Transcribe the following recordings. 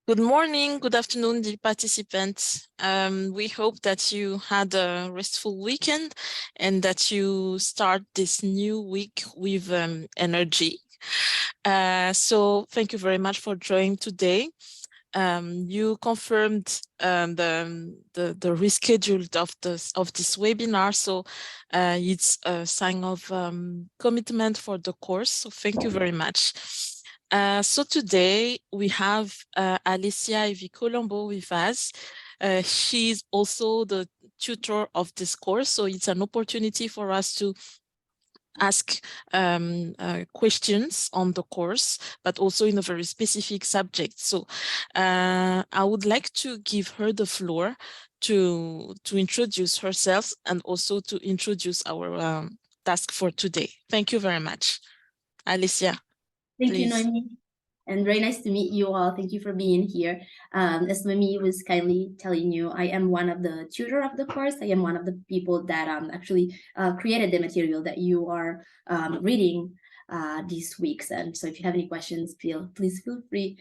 Good morning, good afternoon, dear participants. We hope that you had a restful weekend and that you start this new week with energy. So thank you very much for joining today. You confirmed the reschedule of this webinar, so it's a sign of commitment for the course. So thank you very much. So today we have Alicia Ivy Colombo with us. She's also the tutor of this course, so it's an opportunity for us to ask questions on the course, but also in a very specific subject. So I would like to give her the floor to introduce herself and also to introduce our task for today. Thank you very much. Alicia, Thank please. you, Noemi. And very nice to meet you all. Thank you for being here. As Noemi was kindly telling you, I am one of the tutor of the course. I am one of the people that actually created the material that you are reading these weeks. And so if you have any questions, please feel free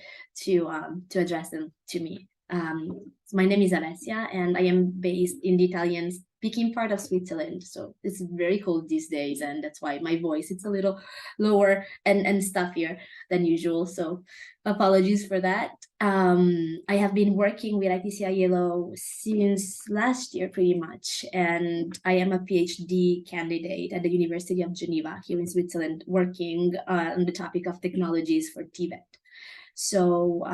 to address them to me. So my name is Alessia, and I am based in the Italian-speaking part of Switzerland. So it's very cold these days, and that's why my voice is a little lower and stuffier than usual. So apologies for that. I have been working with ITCI Yellow since last year, pretty much, and I am a PhD candidate at the University of Geneva here in Switzerland, working on the topic of technologies for TVET. So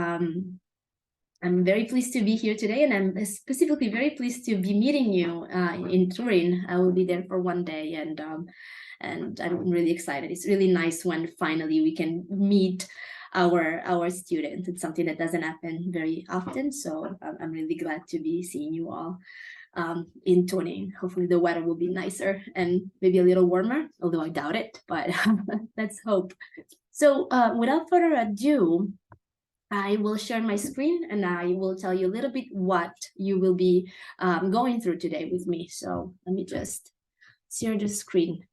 I'm very pleased to be here today, and I'm specifically very pleased to be meeting you in Turin. I will be there for one day, and I'm really excited. It's really nice when finally we can meet our students. It's something that doesn't happen very often, so I'm really glad to be seeing you all in Turin. Hopefully the weather will be nicer and maybe a little warmer, although I doubt it, but let's hope. So without further ado, I will share my screen and I will tell you a little bit what you will be going through today with me. So let me just share the screen.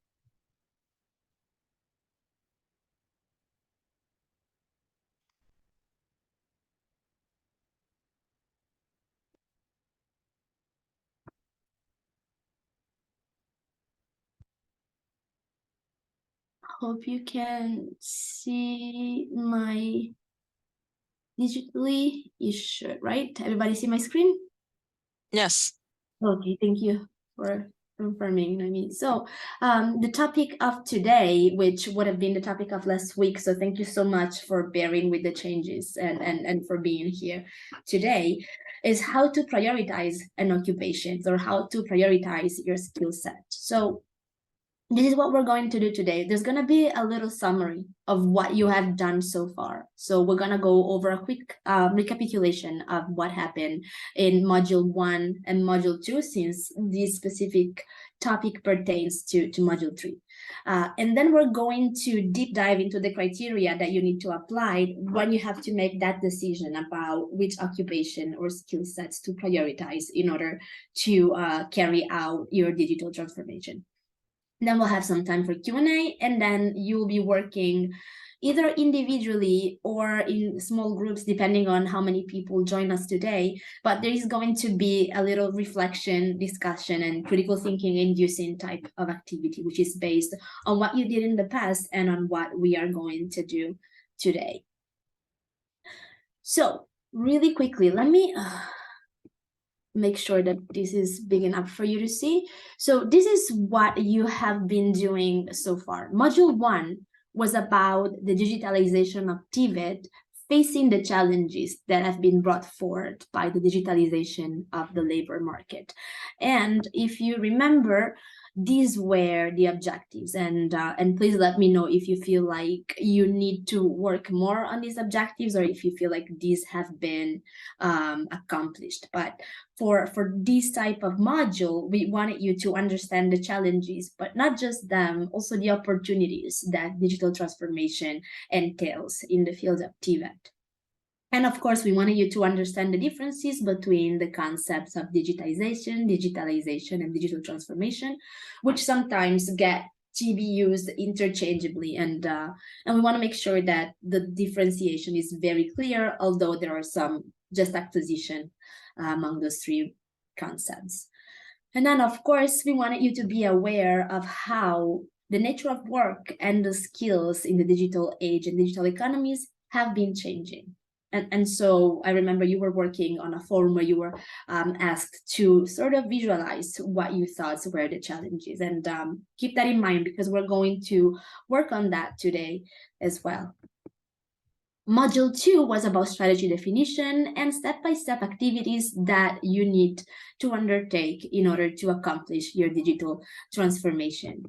Hope you can see my digitally. You should, right? Everybody see my screen? Yes. Okay, thank you for confirming. I mean, so the topic of today, which would have been the topic of last week, so thank you so much for bearing with the changes and for being here today, is how to prioritize an occupation or how to prioritize your skill set. So this is what we're going to do today. There's going to be a little summary of what you have done so far. So we're going to go over a quick recapitulation of what happened in Module 1 and Module 2, since this specific topic pertains to Module 3. And then we're going to deep dive into the criteria that you need to apply when you have to make that decision about which occupation or skill sets to prioritize in order to carry out your digital transformation. Then we'll have some time for Q&A, and then you'll be working either individually or in small groups, depending on how many people join us today. But there is going to be a little reflection, discussion, and critical thinking inducing type of activity, which is based on what you did in the past and on what we are going to do today. So really quickly, let me make sure that this is big enough for you to see. So this is what you have been doing so far. Module 1 was about the digitalization of TVET, facing the challenges that have been brought forward by the digitalization of the labor market. And if you remember, these were the objectives, and please let me know if you feel like you need to work more on these objectives or if you feel like these have been accomplished. But for this type of module, we wanted you to understand the challenges, but not just them, also the opportunities that digital transformation entails in the field of TVET. And of course, we wanted you to understand the differences between the concepts of digitization, and digital transformation, which sometimes get to be used interchangeably, and we want to make sure that the differentiation is very clear, although there are some just acquisition among those three concepts. And then, of course, we wanted you to be aware of how the nature of work and the skills in the digital age and digital economies have been changing. And so I remember you were working on a forum where you were asked to sort of visualize what you thought were the challenges. And keep that in mind, because we're going to work on that today as well. Module 2 was about strategy definition and step-by-step activities that you need to undertake in order to accomplish your digital transformation.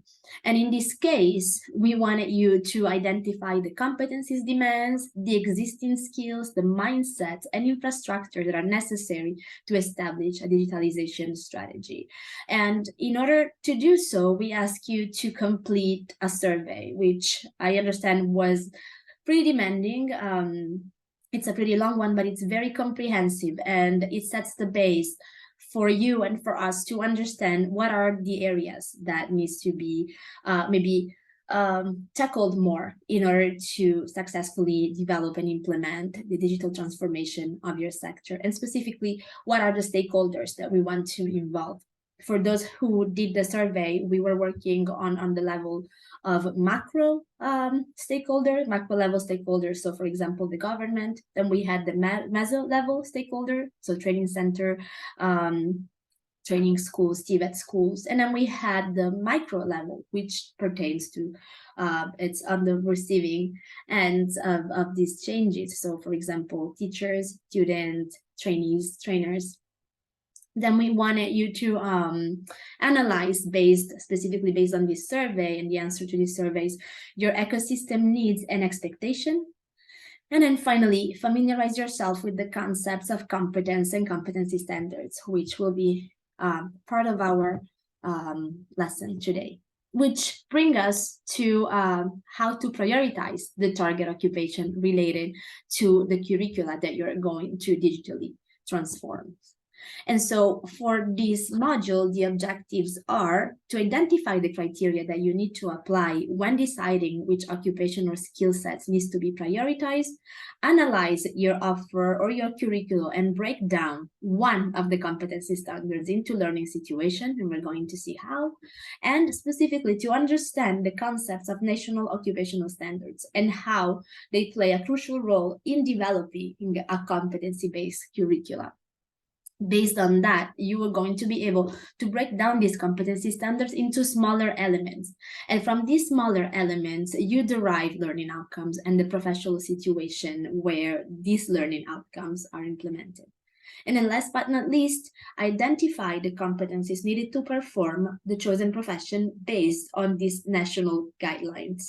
And in this case, we wanted you to identify the competencies demands, the existing skills, the mindsets, and infrastructure that are necessary to establish a digitalization strategy. And in order to do so, we ask you to complete a survey, which I understand was pretty demanding. It's a pretty long one, but it's very comprehensive, and it sets the base for you and for us to understand what are the areas that needs to be maybe tackled more in order to successfully develop and implement the digital transformation of your sector, and specifically what are the stakeholders that we want to involve. For those who did the survey, we were working on the level of macro macro level stakeholders. So for example, the government. Then we had the meso level stakeholder, so training center, training schools, TVET schools. And then we had the micro level, which pertains to it's on the receiving ends of these changes. So for example, teachers, students, trainees, trainers. Then we wanted you to analyze specifically based on this survey and the answer to these surveys, your ecosystem needs and expectation. And then finally, familiarize yourself with the concepts of competence and competency standards, which will be part of our lesson today, which bring us to how to prioritize the target occupation related to the curricula that you're going to digitally transform. And so for this module, the objectives are to identify the criteria that you need to apply when deciding which occupation or skill sets needs to be prioritized, analyze your offer or your curriculum and break down one of the competency standards into learning situation, and we're going to see how, and specifically to understand the concepts of national occupational standards and how they play a crucial role in developing a competency-based curricula. Based on that, you are going to be able to break down these competency standards into smaller elements. And from these smaller elements, you derive learning outcomes and the professional situation where these learning outcomes are implemented. And then last but not least, identify the competencies needed to perform the chosen profession based on these national guidelines.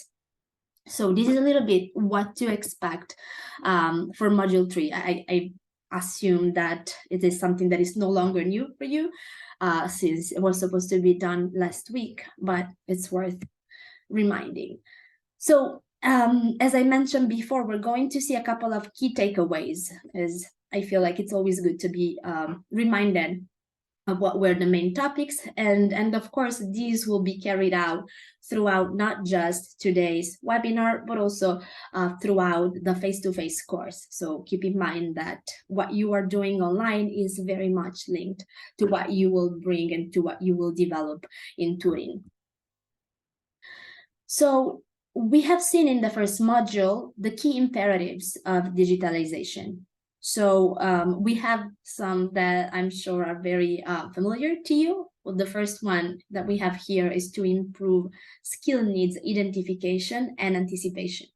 So this is a little bit what to expect for Module 3. I assume that it is something that is no longer new for you, since it was supposed to be done last week, but it's worth reminding. So as I mentioned before, we're going to see a couple of key takeaways, as I feel like it's always good to be reminded of what were the main topics. And of course, these will be carried out throughout not just today's webinar, but also throughout the face-to-face course. So keep in mind that what you are doing online is very much linked to what you will bring and to what you will develop in Turing. So we have seen in the first module the key imperatives of digitalization. So we have some that I'm sure are very familiar to you. Well, the first one that we have here is to improve skill needs identification and anticipation,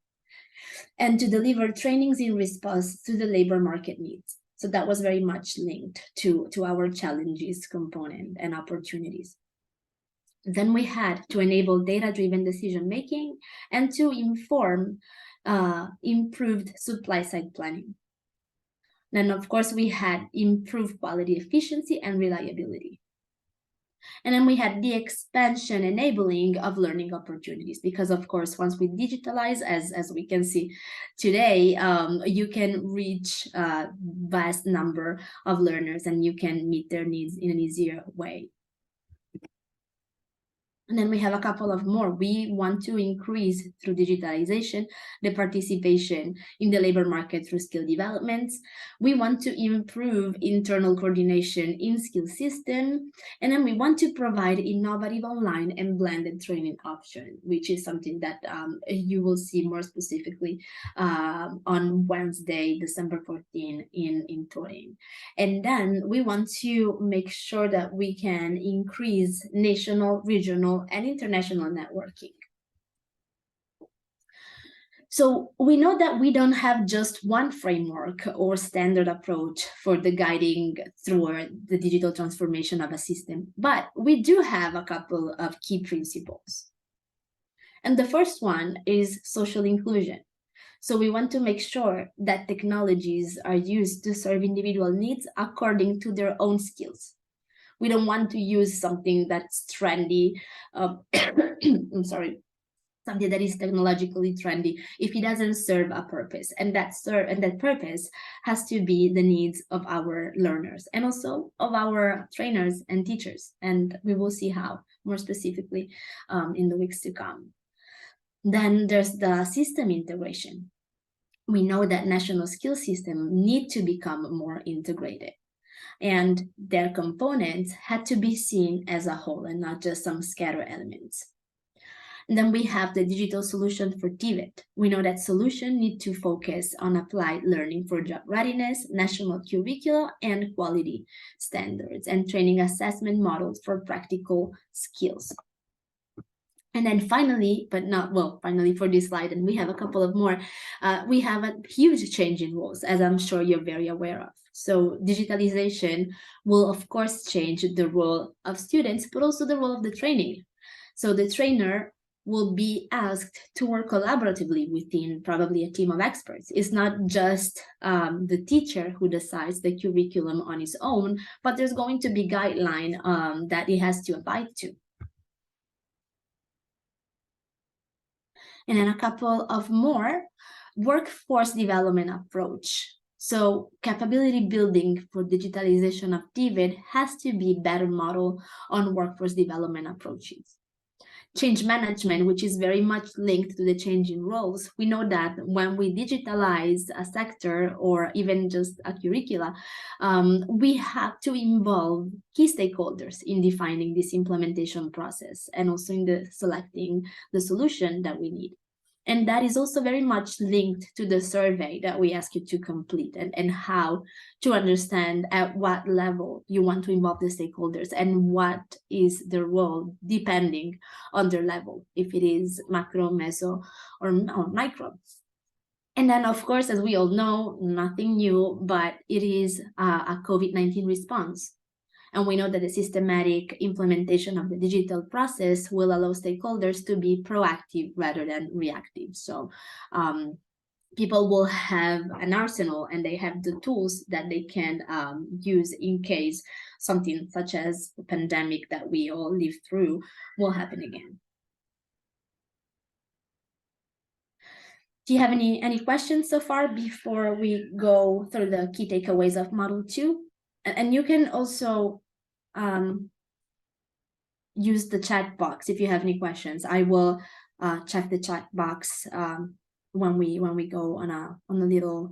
and to deliver trainings in response to the labor market needs. So that was very much linked to our challenges component and opportunities. Then we had to enable data-driven decision-making and to inform improved supply-side planning. Then, of course, we had improved quality efficiency and reliability. And then we had the expansion enabling of learning opportunities, because of course, once we digitalize, as we can see today, you can reach a vast number of learners and you can meet their needs in an easier way. And then we have a couple of more. We want to increase through digitalization the participation in the labor market through skill developments. We want to improve internal coordination in skill system. And then we want to provide innovative online and blended training option, which is something that you will see more specifically on Wednesday, December 14 in Turin. And then we want to make sure that we can increase national, regional, and international networking. So we know that we don't have just one framework or standard approach for the guiding through the digital transformation of a system, but we do have a couple of key principles. And the first one is social inclusion. So we want to make sure that technologies are used to serve individual needs according to their own skills. We don't want to use something that's trendy. I'm sorry, something that is technologically trendy if it doesn't serve a purpose, and that purpose has to be the needs of our learners and also of our trainers and teachers. And we will see how more specifically in the weeks to come. Then there's the system integration. We know that national skill systems need to become more integrated, and their components had to be seen as a whole and not just some scatter elements. And then we have the digital solution for TVET. We know that solution need to focus on applied learning for job readiness, national curricula, and quality standards, and training assessment models for practical skills. And then finally, but not well, finally for this slide, and we have a couple of more, we have a huge change in roles, as I'm sure you're very aware of. So digitalization will, of course, change the role of students, but also the role of the training. So the trainer will be asked to work collaboratively within probably a team of experts. It's not just the teacher who decides the curriculum on his own, but there's going to be guideline that he has to abide to. And then a couple of more, workforce development approach. So capability building for digitalization of TVET has to be better model on workforce development approaches. Change management, which is very much linked to the change in roles. We know that when we digitalize a sector or even just a curricula, we have to involve key stakeholders in defining this implementation process and also in the selecting the solution that we need. And that is also very much linked to the survey that we ask you to complete, and how to understand at what level you want to involve the stakeholders and what is the role depending on their level, if it is macro, meso, or micro. And then, of course, as we all know, nothing new, but it is a COVID-19 response. And we know that the systematic implementation of the digital process will allow stakeholders to be proactive rather than reactive. So people will have an arsenal and they have the tools that they can use in case something such as the pandemic that we all lived through will happen again. Do you have any questions so far before we go through the key takeaways of Model 2? And you can also use the chat box if you have any questions. I will check the chat box when we go on a little,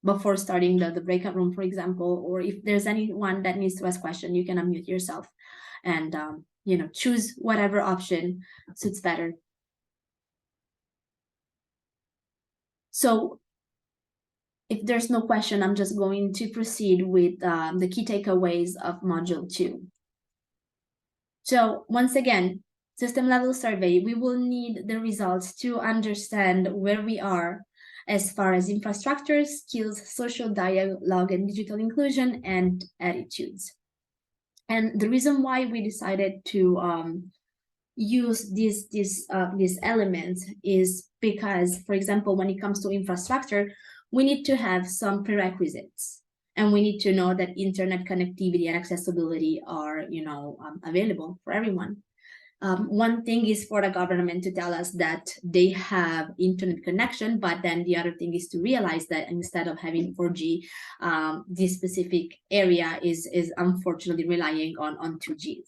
before starting the breakout room, for example, or if there's anyone that needs to ask question, you can unmute yourself and choose whatever option suits better. So if there's no question, I'm just going to proceed with the key takeaways of Module 2. So once again, system level survey, we will need the results to understand where we are as far as infrastructure, skills, social dialogue, and digital inclusion, and attitudes. And the reason why we decided to use these elements is because, for example, when it comes to infrastructure, we need to have some prerequisites, and we need to know that internet connectivity and accessibility are available for everyone. One thing is for the government to tell us that they have internet connection, but then the other thing is to realize that instead of having 4G, this specific area is unfortunately relying on 2G.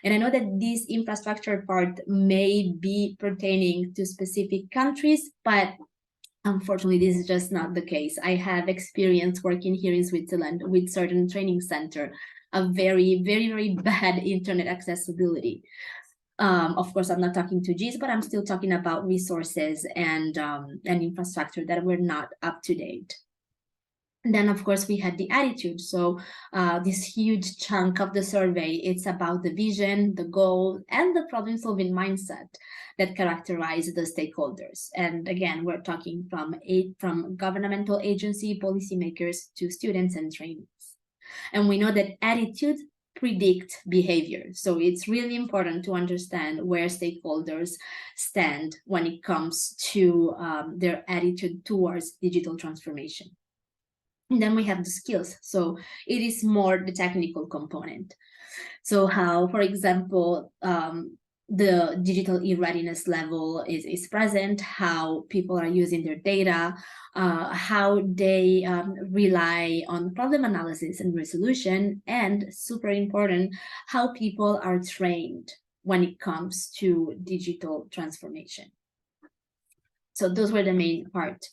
And I know that this infrastructure part may be pertaining to specific countries, but unfortunately, this is just not the case. I have experience working here in Switzerland with certain training center of very, very, very bad internet accessibility. Of course, I'm not talking to Gs, but I'm still talking about resources and infrastructure that were not up to date. And then, of course, we had the attitude. So this huge chunk of the survey, it's about the vision, the goal, and the problem-solving mindset that characterize the stakeholders. And again, we're talking from governmental agency, policymakers to students and trainees. And we know that attitude predict behavior. So it's really important to understand where stakeholders stand when it comes to their attitude towards digital transformation. And then we have the skills. So it is more the technical component. So how, for example, the digital e-readiness level is present, how people are using their data, how they rely on problem analysis and resolution, and super important, how people are trained when it comes to digital transformation. So those were the main part.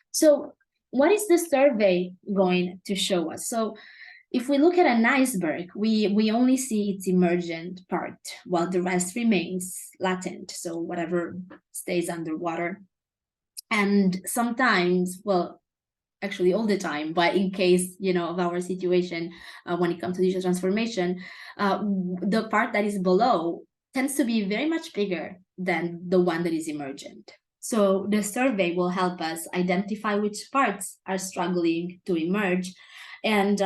So what is the survey going to show us? So if we look at an iceberg, we only see its emergent part, while the rest remains latent. So whatever stays underwater. And sometimes, well, actually all the time, but in case, of our situation, when it comes to digital transformation, the part that is below tends to be very much bigger than the one that is emergent. So the survey will help us identify which parts are struggling to emerge. And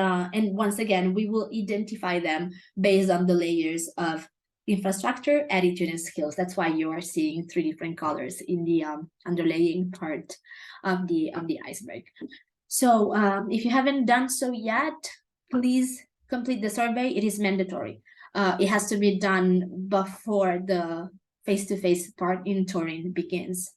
once again, we will identify them based on the layers of infrastructure, attitude, and skills. That's why you are seeing 3 different colors in the underlaying part of the iceberg. So if you haven't done so yet, please complete the survey. It is mandatory. It has to be done before the face-to-face part in Turin begins.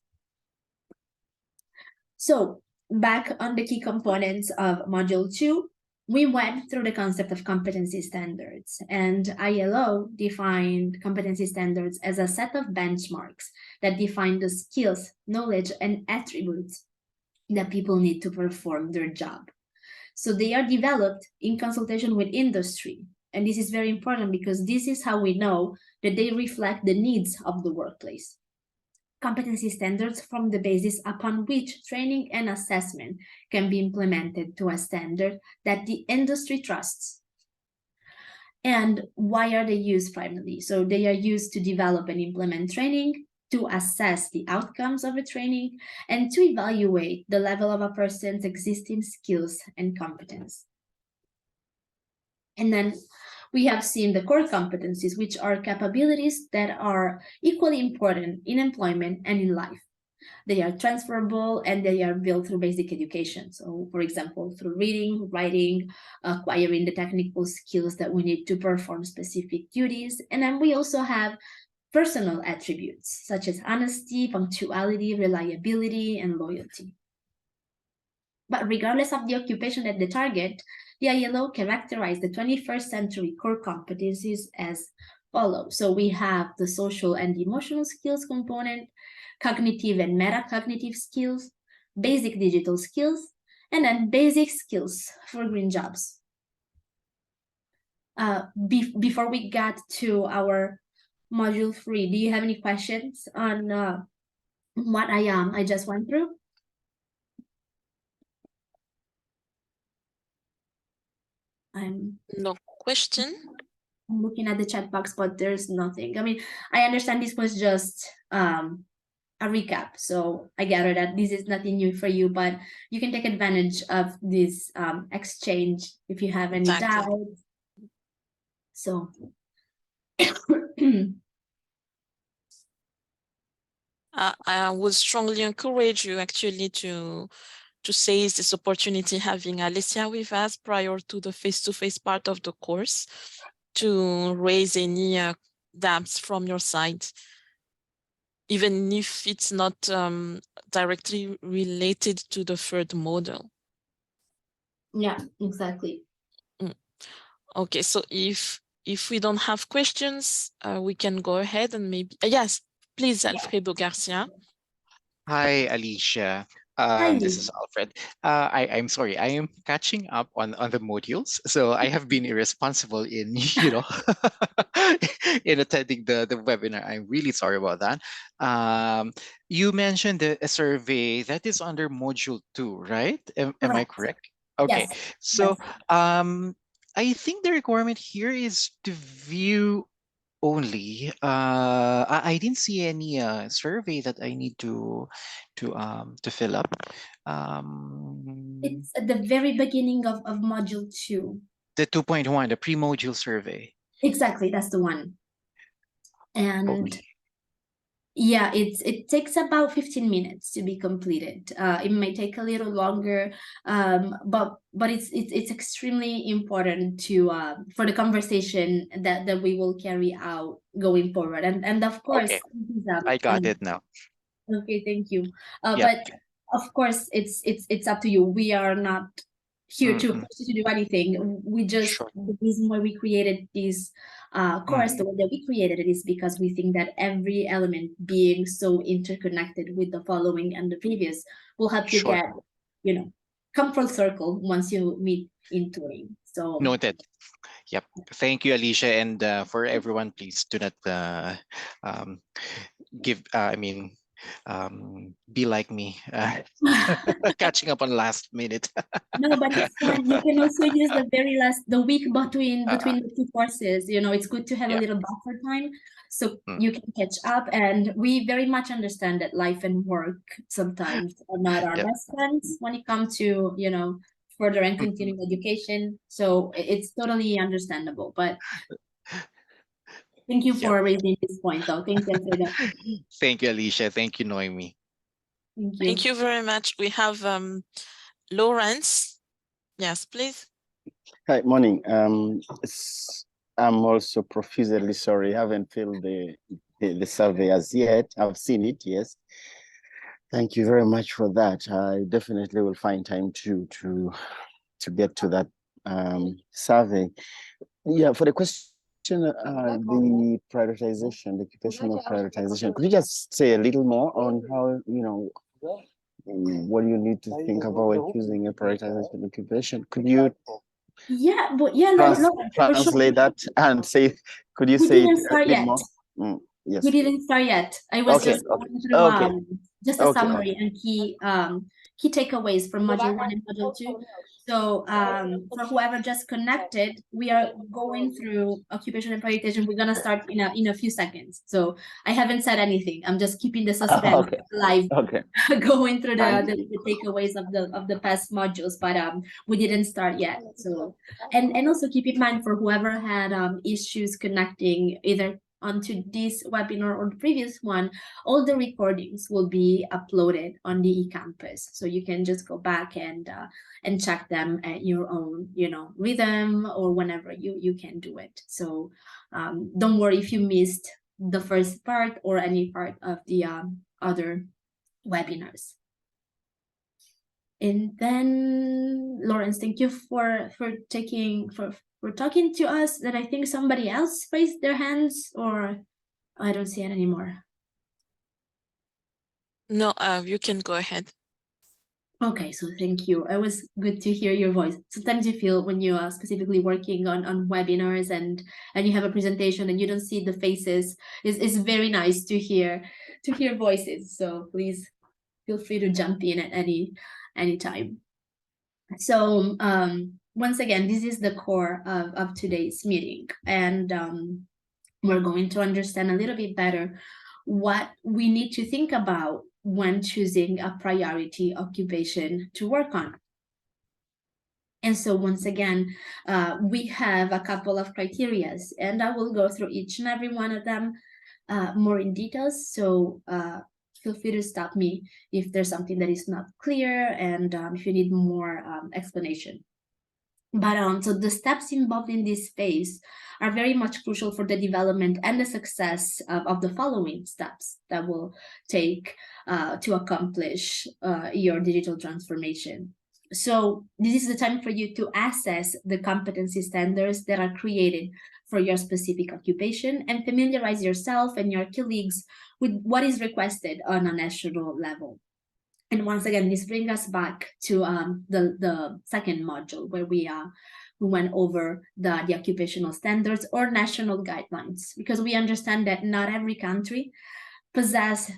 So back on the key components of Module 2, we went through the concept of competency standards, and ILO defined competency standards as a set of benchmarks that define the skills, knowledge, and attributes that people need to perform their job. So they are developed in consultation with industry. And this is very important because this is how we know that they reflect the needs of the workplace. Competency standards form the basis upon which training and assessment can be implemented to a standard that the industry trusts. And why are they used primarily? So they are used to develop and implement training, to assess the outcomes of a training, and to evaluate the level of a person's existing skills and competence. And then we have seen the core competencies, which are capabilities that are equally important in employment and in life. They are transferable and they are built through basic education. So, for example, through reading, writing, acquiring the technical skills that we need to perform specific duties. And then we also have personal attributes such as honesty, punctuality, reliability, and loyalty. But regardless of the occupation that they target, the ILO characterized the 21st century core competencies as follows. So we have the social and emotional skills component, cognitive and metacognitive skills, basic digital skills, and then basic skills for green jobs. Before we get to our module 3, do you have any questions on what I just went through? No question. I'm looking at the chat box, but there's nothing. I mean, I understand this was just a recap, so I gather that this is nothing new for you, but you can take advantage of this exchange if you have any doubts. So I would strongly encourage you actually to seize this opportunity, having Alicia with us prior to the face-to-face part of the course, to raise any doubts from your side, even if it's not directly related to the third model. Yeah, exactly. Okay, so if if we don't have questions, we can go ahead and maybe yes, please, Alfredo Garcia. Hi, Alicia. Hi. This is Alfred. I'm sorry, I am catching up on the modules. So I have been irresponsible in, in attending the webinar. I'm really sorry about that. Um, you mentioned a survey that is under module 2, right? Am I Correct. correct? Okay. Yes. Yes. So um, I think the requirement here is to view only. I didn't see any survey that I need to fill up. Um, It's at the very beginning of module 2. the 2.1, the pre-module survey. Exactly, that's the one. And Okay. yeah, it takes about 15 minutes to be completed. It may take a little longer, but it's extremely important to for the conversation that we will carry out going forward. And of course, Okay. I got it now. okay, thank you. Yep. But of course, it's up to you. We are not here to Mm-mm. push you to do anything. We just Sure. the reason why we created this course, Mm. the way that we created it, is because we think that every element being so interconnected with the following and the previous will help you Sure. get, you know, come full circle once you meet in touring. So Noted. Yep. Thank you, Alicia, and for everyone, please do not um, give. I mean, be like me, catching up on last minute. no, but it's fun. You can also use the very last the week Uh, between the two courses. You know, it's good to have a yeah. little buffer time so Mm. you can catch up. And we very much understand that life and work sometimes are not our Yep. best friends when it comes to, you know, further and Mm-mm. continuing education. So it's totally understandable. But thank you Yep. for raising this point, though. Thank you, Alfredo. Thank you, Alicia. Thank you, Noemi. Thank Thank you. you very much. We have Lawrence. Yes, please. Hi, morning. I'm also profusely sorry. I haven't filled the survey as yet. I've seen it, yes. Thank you very much for that. I definitely will find time to get to that survey. Yeah, for the question, the prioritization, the occupational prioritization. Could you just say a little more on how, what do you need to think about when choosing a prioritization occupation? Could you Yeah, but yeah, Lawrence, for sure. translate that and say, could you We say it didn't a start bit yet. more? We Yes. didn't start yet. I was Okay. just Okay. going through Okay. just a Okay. summary and key takeaways from module 1 and module 2. So for whoever just connected, we are going through occupation and prioritization. We're gonna start in a few seconds. So I haven't said anything. I'm just keeping the suspense Okay. alive, Okay. going through Thank the takeaways of the past modules. But we didn't start yet. So and also keep in mind for whoever had issues connecting either onto this webinar or the previous one, all the recordings will be uploaded on the eCampus. So you can just go back and check them at your own, you know, rhythm or whenever you can do it. So don't worry if you missed the first part or any part of the other webinars. And then Lawrence, thank you for taking for talking to us. That I think somebody else raised their hands, or I don't see it anymore. No, you can go ahead. Okay, so thank you. It was good to hear your voice. Sometimes you feel when you are specifically working on webinars and you have a presentation and you don't see the faces, it's very nice to hear voices. So please feel free to jump in at any time. So once again, this is the core of today's meeting, and we're going to understand a little bit better what we need to think about when choosing a priority occupation to work on. And so once again, we have a couple of criterias, and I will go through each and every one of them more in details. So feel free to stop me if there's something that is not clear and if you need more explanation. But so the steps involved in this phase are very much crucial for the development and the success of the following steps that will take to accomplish your digital transformation. So this is the time for you to assess the competency standards that are created for your specific occupation and familiarize yourself and your colleagues with what is requested on a national level. And once again, this brings us back to the second module where we went over the occupational standards or national guidelines, because we understand that not every country possess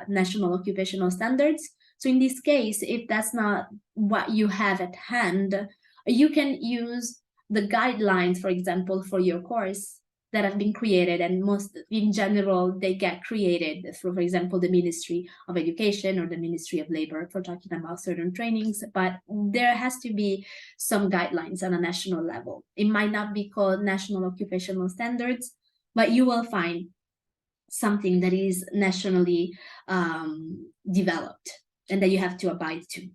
national occupational standards. So in this case, if that's not what you have at hand, you can use the guidelines, for example, for your course that have been created, and most in general they get created through, for example, the Ministry of Education or the Ministry of Labor for talking about certain trainings. But there has to be some guidelines on a national level. It might not be called national occupational standards, but you will find something that is nationally developed and that you have to abide to.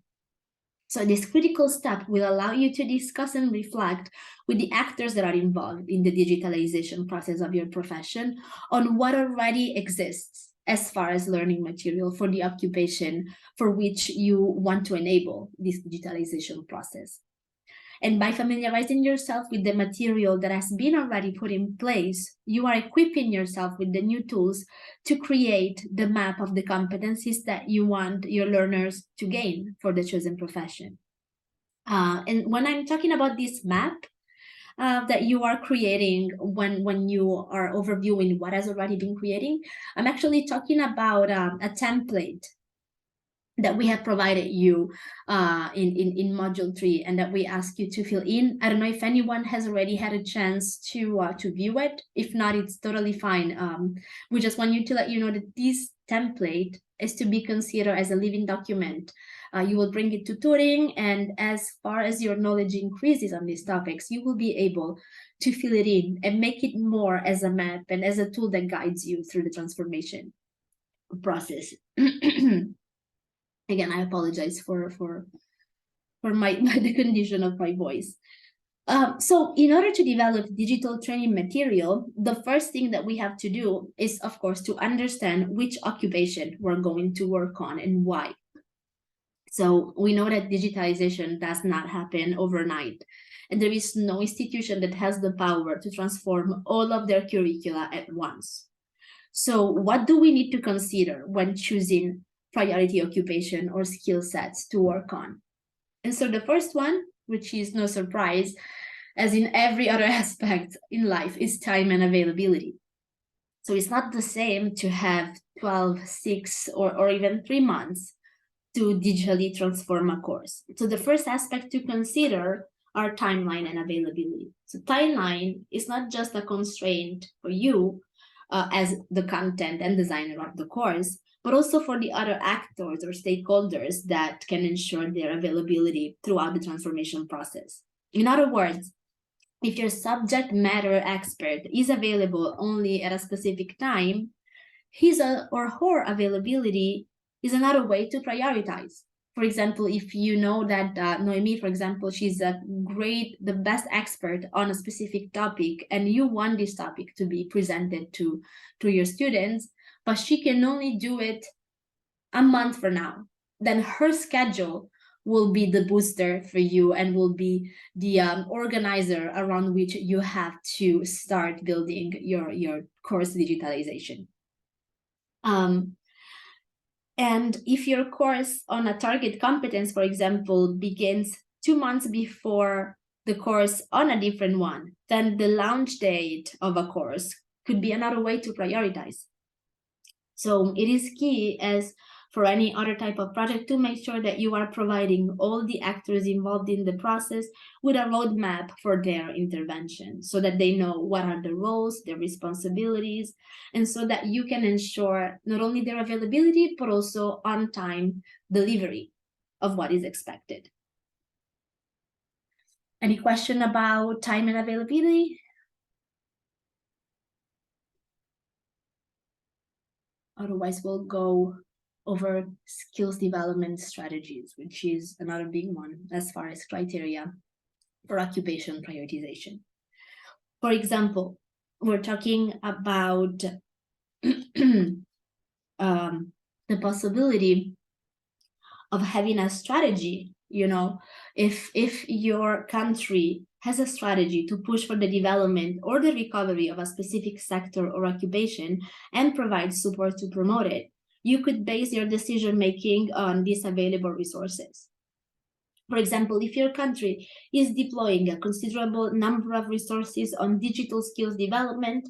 So this critical step will allow you to discuss and reflect with the actors that are involved in the digitalization process of your profession on what already exists as far as learning material for the occupation for which you want to enable this digitalization process. And by familiarizing yourself with the material that has been already put in place, you are equipping yourself with the new tools to create the map of the competencies that you want your learners to gain for the chosen profession. And when I'm talking about this map that you are creating when you are overviewing what has already been creating, I'm actually talking about a template that we have provided you in module 3 and that we ask you to fill in. I don't know if anyone has already had a chance to view it. If not, it's totally fine. We just want you to let you know that this template is to be considered as a living document. You will bring it to tutoring, and as far as your knowledge increases on these topics, you will be able to fill it in and make it more as a map and as a tool that guides you through the transformation process. Again, I apologize for my the condition of my voice. So in order to develop digital training material, the first thing that we have to do is, of course, to understand which occupation we're going to work on and why. So we know that digitalization does not happen overnight, and there is no institution that has the power to transform all of their curricula at once. So what do we need to consider when choosing priority occupation or skill sets to work on? And so the first one, which is no surprise, as in every other aspect in life, is time and availability. So it's not the same to have 12, 6, or even 3 months to digitally transform a course. So the first aspect to consider are timeline and availability. So timeline is not just a constraint for you as the content and designer of the course, but also for the other actors or stakeholders that can ensure their availability throughout the transformation process. In other words, if your subject matter expert is available only at a specific time, his or her availability is another way to prioritize. For example, if you know that Noemi, for example, she's the best expert on a specific topic, and you want this topic to be presented to your students, but she can only do it a month from now, then her schedule will be the booster for you and will be the organizer around which you have to start building your course digitalization. And if your course on a target competence, for example, begins 2 months before the course on a different one, then the launch date of a course could be another way to prioritize. So it is key, as for any other type of project, to make sure that you are providing all the actors involved in the process with a roadmap for their intervention, so that they know what are the roles, their responsibilities, and so that you can ensure not only their availability, but also on-time delivery of what is expected. Any question about time and availability? Otherwise, we'll go over skills development strategies, which is another big one as far as criteria for occupation prioritization. For example, we're talking about the possibility of having a strategy. You know, if your country has a strategy to push for the development or the recovery of a specific sector or occupation and provides support to promote it, you could base your decision making on these available resources. For example, if your country is deploying a considerable number of resources on digital skills development,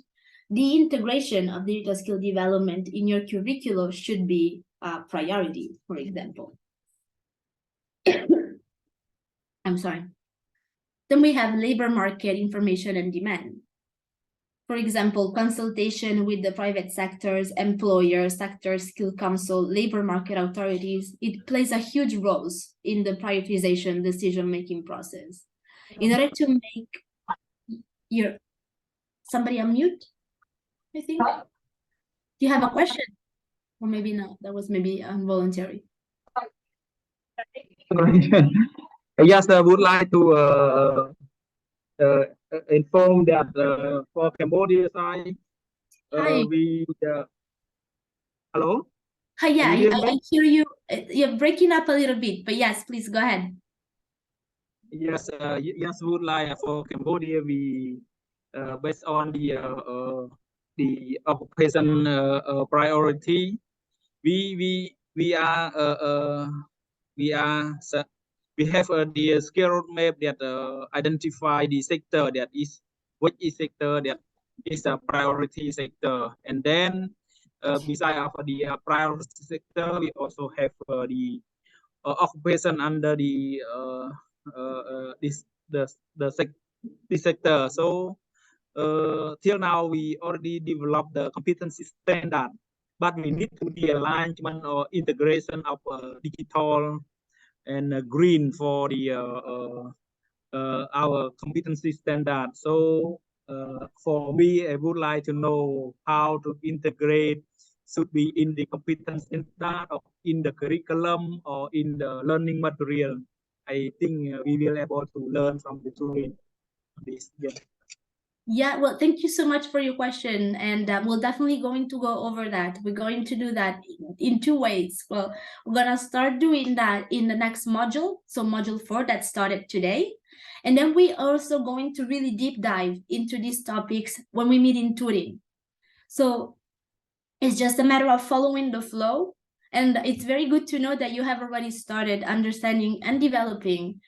the integration of digital skill development in your curriculum should be a priority, for example. I'm sorry. Then we have labor market information and demand. For example, consultation with the private sectors, employer sector, skill council, labor market authorities, it plays a huge role in the prioritization decision-making process. In order to make your, somebody unmute, I think. Do you have a question? Or maybe not, that was maybe involuntary. Yes, I would like to inform that for Cambodia side, Hi. Hello? Hi, yeah, Can you hear I me? hear you. You're breaking up a little bit, but yes, please go ahead. Yes, yes, would like for Cambodia, we based on the occupation priority, we are we have the skill roadmap that identify the sector that is which is sector that is a priority sector, and then beside of the priority sector, we also have the occupation under the this this sector. So till now we already developed the competency standard, but we need to the alignment or integration of digital and green for the our competency standard. So for me, I would like to know how to integrate should be in the competence standard or in the curriculum or in the learning material. I think we will able to learn from the tutorial this. Yeah. Yeah, well, thank you so much for your question. And we're definitely going to go over that. We're going to do that in two ways. Well, we're going to start doing that in the next module. So module 4 that started today. And then we also going to really deep dive into these topics when we meet in tutoring. So it's just a matter of following the flow. And it's very good to know that you have already started understanding and developing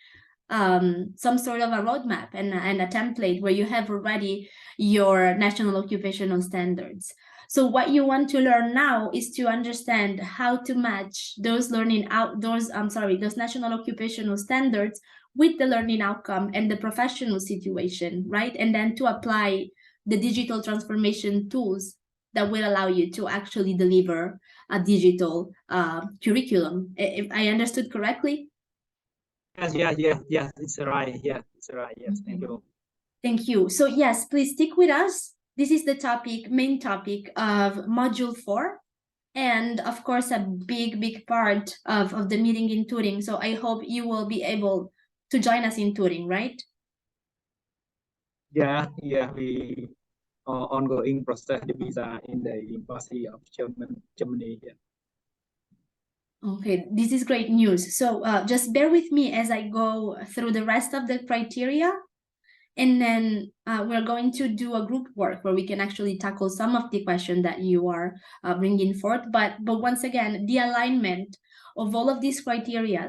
some sort of a roadmap and a template where you have already your national occupational standards. So what you want to learn now is to understand how to match those those national occupational standards with the learning outcome and the professional situation, right? And then to apply the digital transformation tools that will allow you to actually deliver a digital curriculum. If I understood correctly? Yes, it's right. Yeah, it's right. Yes, thank you. Thank you. So yes, please stick with us. This is the main topic of module 4. And of course, a big part of the meeting in tutoring. So I hope you will be able to join us in tutoring, right? Yeah, we ongoing process the visa in the embassy of Germany. Yeah. Okay, this is great news. So just bear with me as I go through the rest of the criteria. And then we're going to do a group work where we can actually tackle some of the questions that you are bringing forth. But once again, the alignment of all of these criteria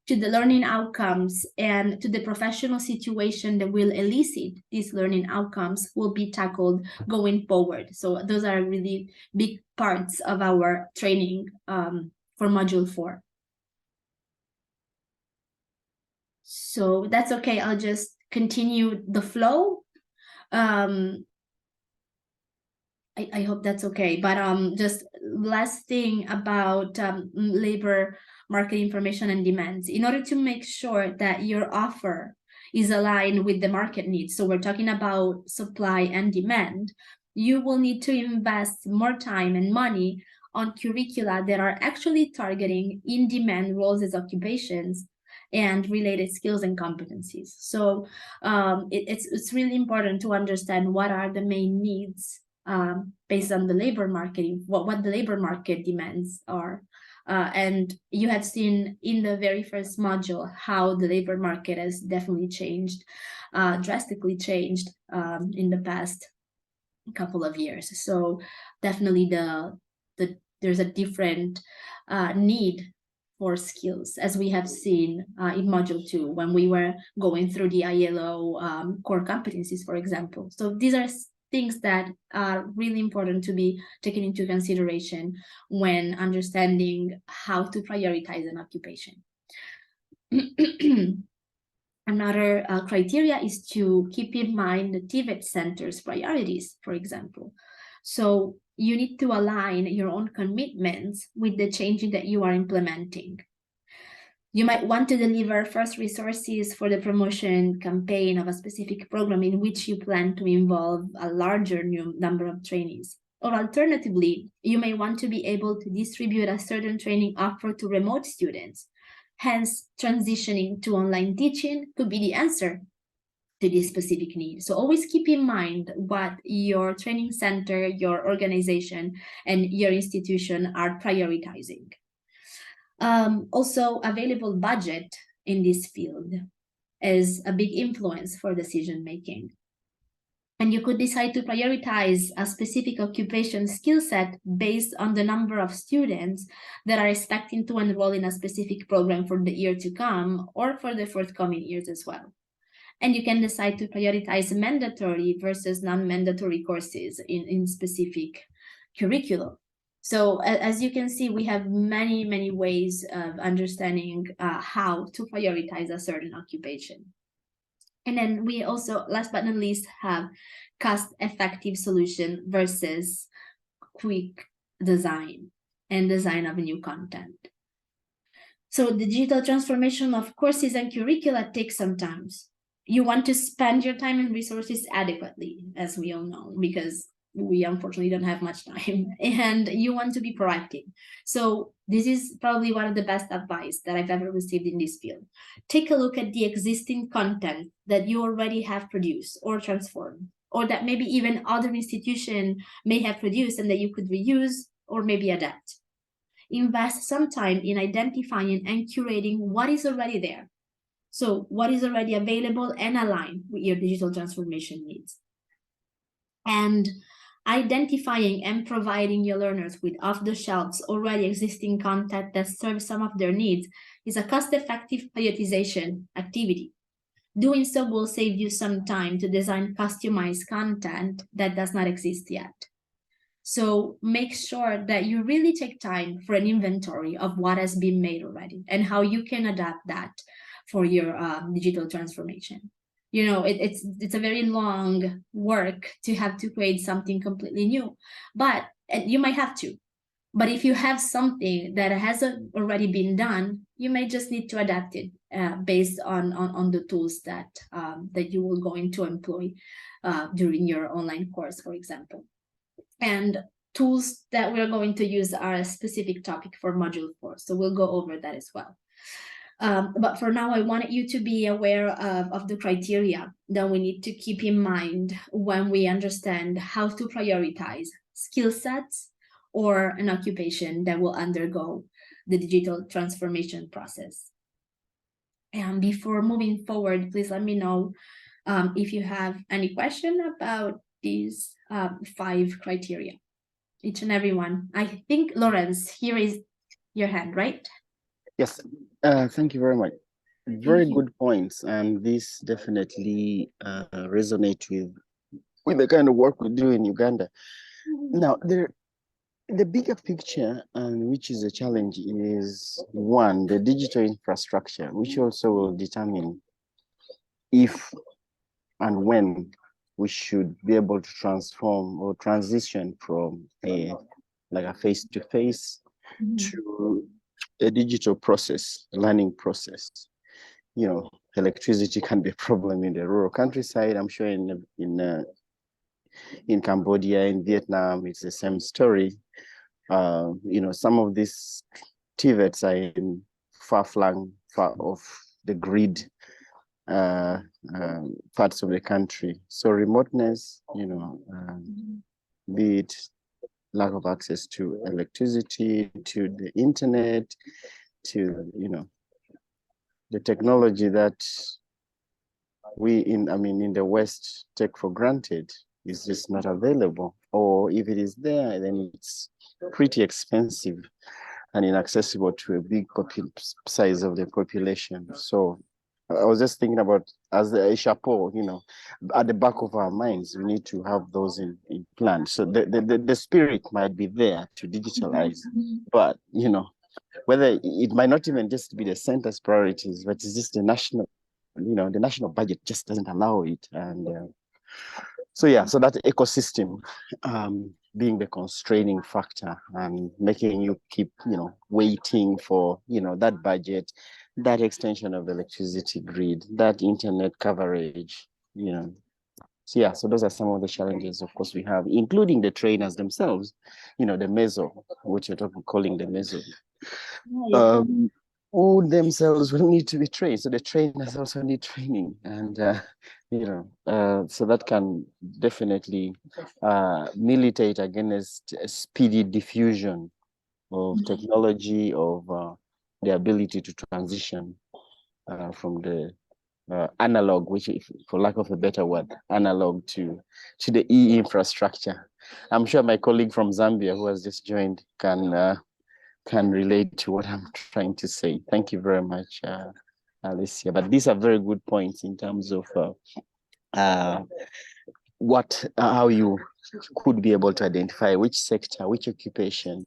to the learning outcomes and to the professional situation that will elicit these learning outcomes will be tackled going forward. So those are really big parts of our training for module 4. So that's okay. I'll just continue the flow. I hope that's okay. But just last thing about labor market information and demands. In order to make sure that your offer is aligned with the market needs, so we're talking about supply and demand, you will need to invest more time and money on curricula that are actually targeting in-demand roles as occupations and related skills and competencies. So it's really important to understand what are the main needs based on the labor market, what the labor market demands are. And you had seen in the very first module how the labor market has definitely changed, drastically changed in the past couple of years. So definitely there's a different need for skills, as we have seen in module 2 when we were going through the ILO core competencies, for example. So these are things that are really important to be taken into consideration when understanding how to prioritize an occupation. Another criteria is to keep in mind the TVET Center's priorities, for example. So you need to align your own commitments with the changes that you are implementing. You might want to deliver first resources for the promotion campaign of a specific program in which you plan to involve a larger number of trainees. Or alternatively, you may want to be able to distribute a certain training offer to remote students. Hence, transitioning to online teaching could be the answer to this specific need. So always keep in mind what your training center, your organization, and your institution are prioritizing. Also, available budget in this field is a big influence for decision making. And you could decide to prioritize a specific occupation skill set based on the number of students that are expecting to enroll in a specific program for the year to come or for the forthcoming years as well. And you can decide to prioritize mandatory versus non-mandatory courses in specific curriculum. So as you can see, we have many ways of understanding how to prioritize a certain occupation. And then we also, last but not least, have cost-effective solution versus quick design and design of new content. So the digital transformation of courses and curricula takes some time. You want to spend your time and resources adequately, as we all know, because we unfortunately don't have much time, and you want to be proactive. So this is probably one of the best advice that I've ever received in this field. Take a look at the existing content that you already have produced or transformed, or that maybe even other institution may have produced and that you could reuse or maybe adapt. Invest some time in identifying and curating what is already there. So what is already available and aligned with your digital transformation needs. And identifying and providing your learners with off-the-shelf already existing content that serves some of their needs is a cost-effective prioritization activity. Doing so will save you some time to design customized content that does not exist yet. So make sure that you really take time for an inventory of what has been made already and how you can adapt that for your digital transformation. You know, it's a very long work to have to create something completely new, but you might have to. But if you have something that has already been done, you may just need to adapt it based on the tools that that you will going to employ during your online course, for example. And tools that we're going to use are a specific topic for module 4, so we'll go over that as well. But for now, I wanted you to be aware of the criteria that we need to keep in mind when we understand how to prioritize skill sets or an occupation that will undergo the digital transformation process. And before moving forward, please let me know if you have any question about these 5 criteria, each and every one. I think, Lawrence, here is your hand, right? Yes, thank you very much. Very good points, and this definitely resonate with the kind of work we do in Uganda. Now, the bigger picture, and which is a challenge, is one, the digital infrastructure, which also will determine if and when we should be able to transform or transition from a face-to-face to a digital process, learning process. You know, electricity can be a problem in the rural countryside. I'm sure in Cambodia, in Vietnam, it's the same story. You know, some of these TVETs are in far off the grid parts of the country. So remoteness, you know, be it lack of access to electricity, to the internet, to, the technology that we in the West take for granted is just not available. Or if it is there, then it's pretty expensive and inaccessible to a big size of the population. So I was just thinking about, as a chapeau, at the back of our minds, we need to have those in plan. So the spirit might be there to digitalize, but whether it might not even just be the center's priorities, but it's just the national, the national budget just doesn't allow it. And so that ecosystem being the constraining factor and making you keep, waiting for, that budget, that extension of electricity grid, that internet coverage, So those are some of the challenges, of course, we have, including the trainers themselves, the meso, which you're calling the meso. Who themselves will need to be trained. So the trainers also need training, and so that can definitely militate against a speedy diffusion of technology, of the ability to transition from the analog, which, for lack of a better word, analog to the infrastructure. I'm sure my colleague from Zambia who has just joined can relate to what I'm trying to say. Thank you very much, Alicia. But these are very good points in terms of how you could be able to identify which sector, which occupation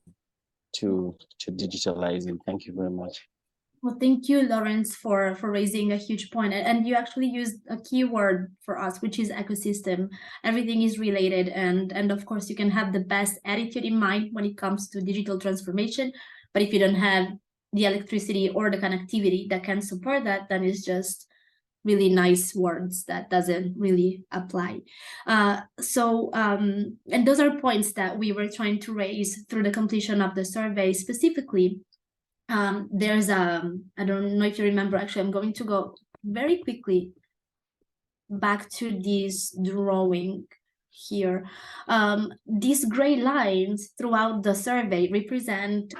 to digitalize in. Thank you very much. Well, thank you, Lawrence, for raising a huge point. And you actually used a key word for us, which is ecosystem. Everything is related, and of course, you can have the best attitude in mind when it comes to digital transformation. But if you don't have the electricity or the connectivity that can support that, then it's just really nice words that doesn't really apply. And those are points that we were trying to raise through the completion of the survey. Specifically, there's I don't know if you remember, actually I'm going to go very quickly back to this drawing here. These gray lines throughout the survey represent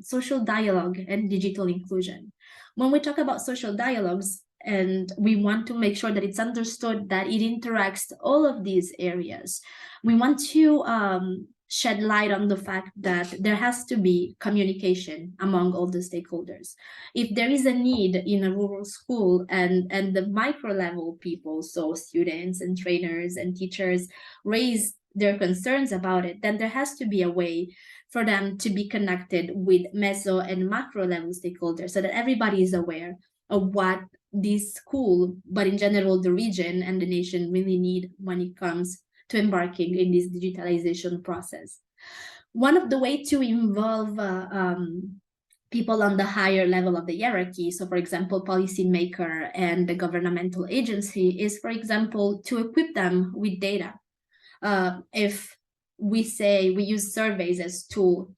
social dialogue and digital inclusion. When we talk about social dialogues, and we want to make sure that it's understood that it interacts all of these areas, we want to shed light on the fact that there has to be communication among all the stakeholders. If there is a need in a rural school and the micro level people, so students and trainers and teachers, raise their concerns about it, then there has to be a way for them to be connected with meso and macro level stakeholders so that everybody is aware of what this school, but in general the region and the nation, really need when it comes to embarking in this digitalization process. One of the ways to involve people on the higher level of the hierarchy, so for example, policymaker and the governmental agency, is, for example, to equip them with data. If we say we use surveys as tool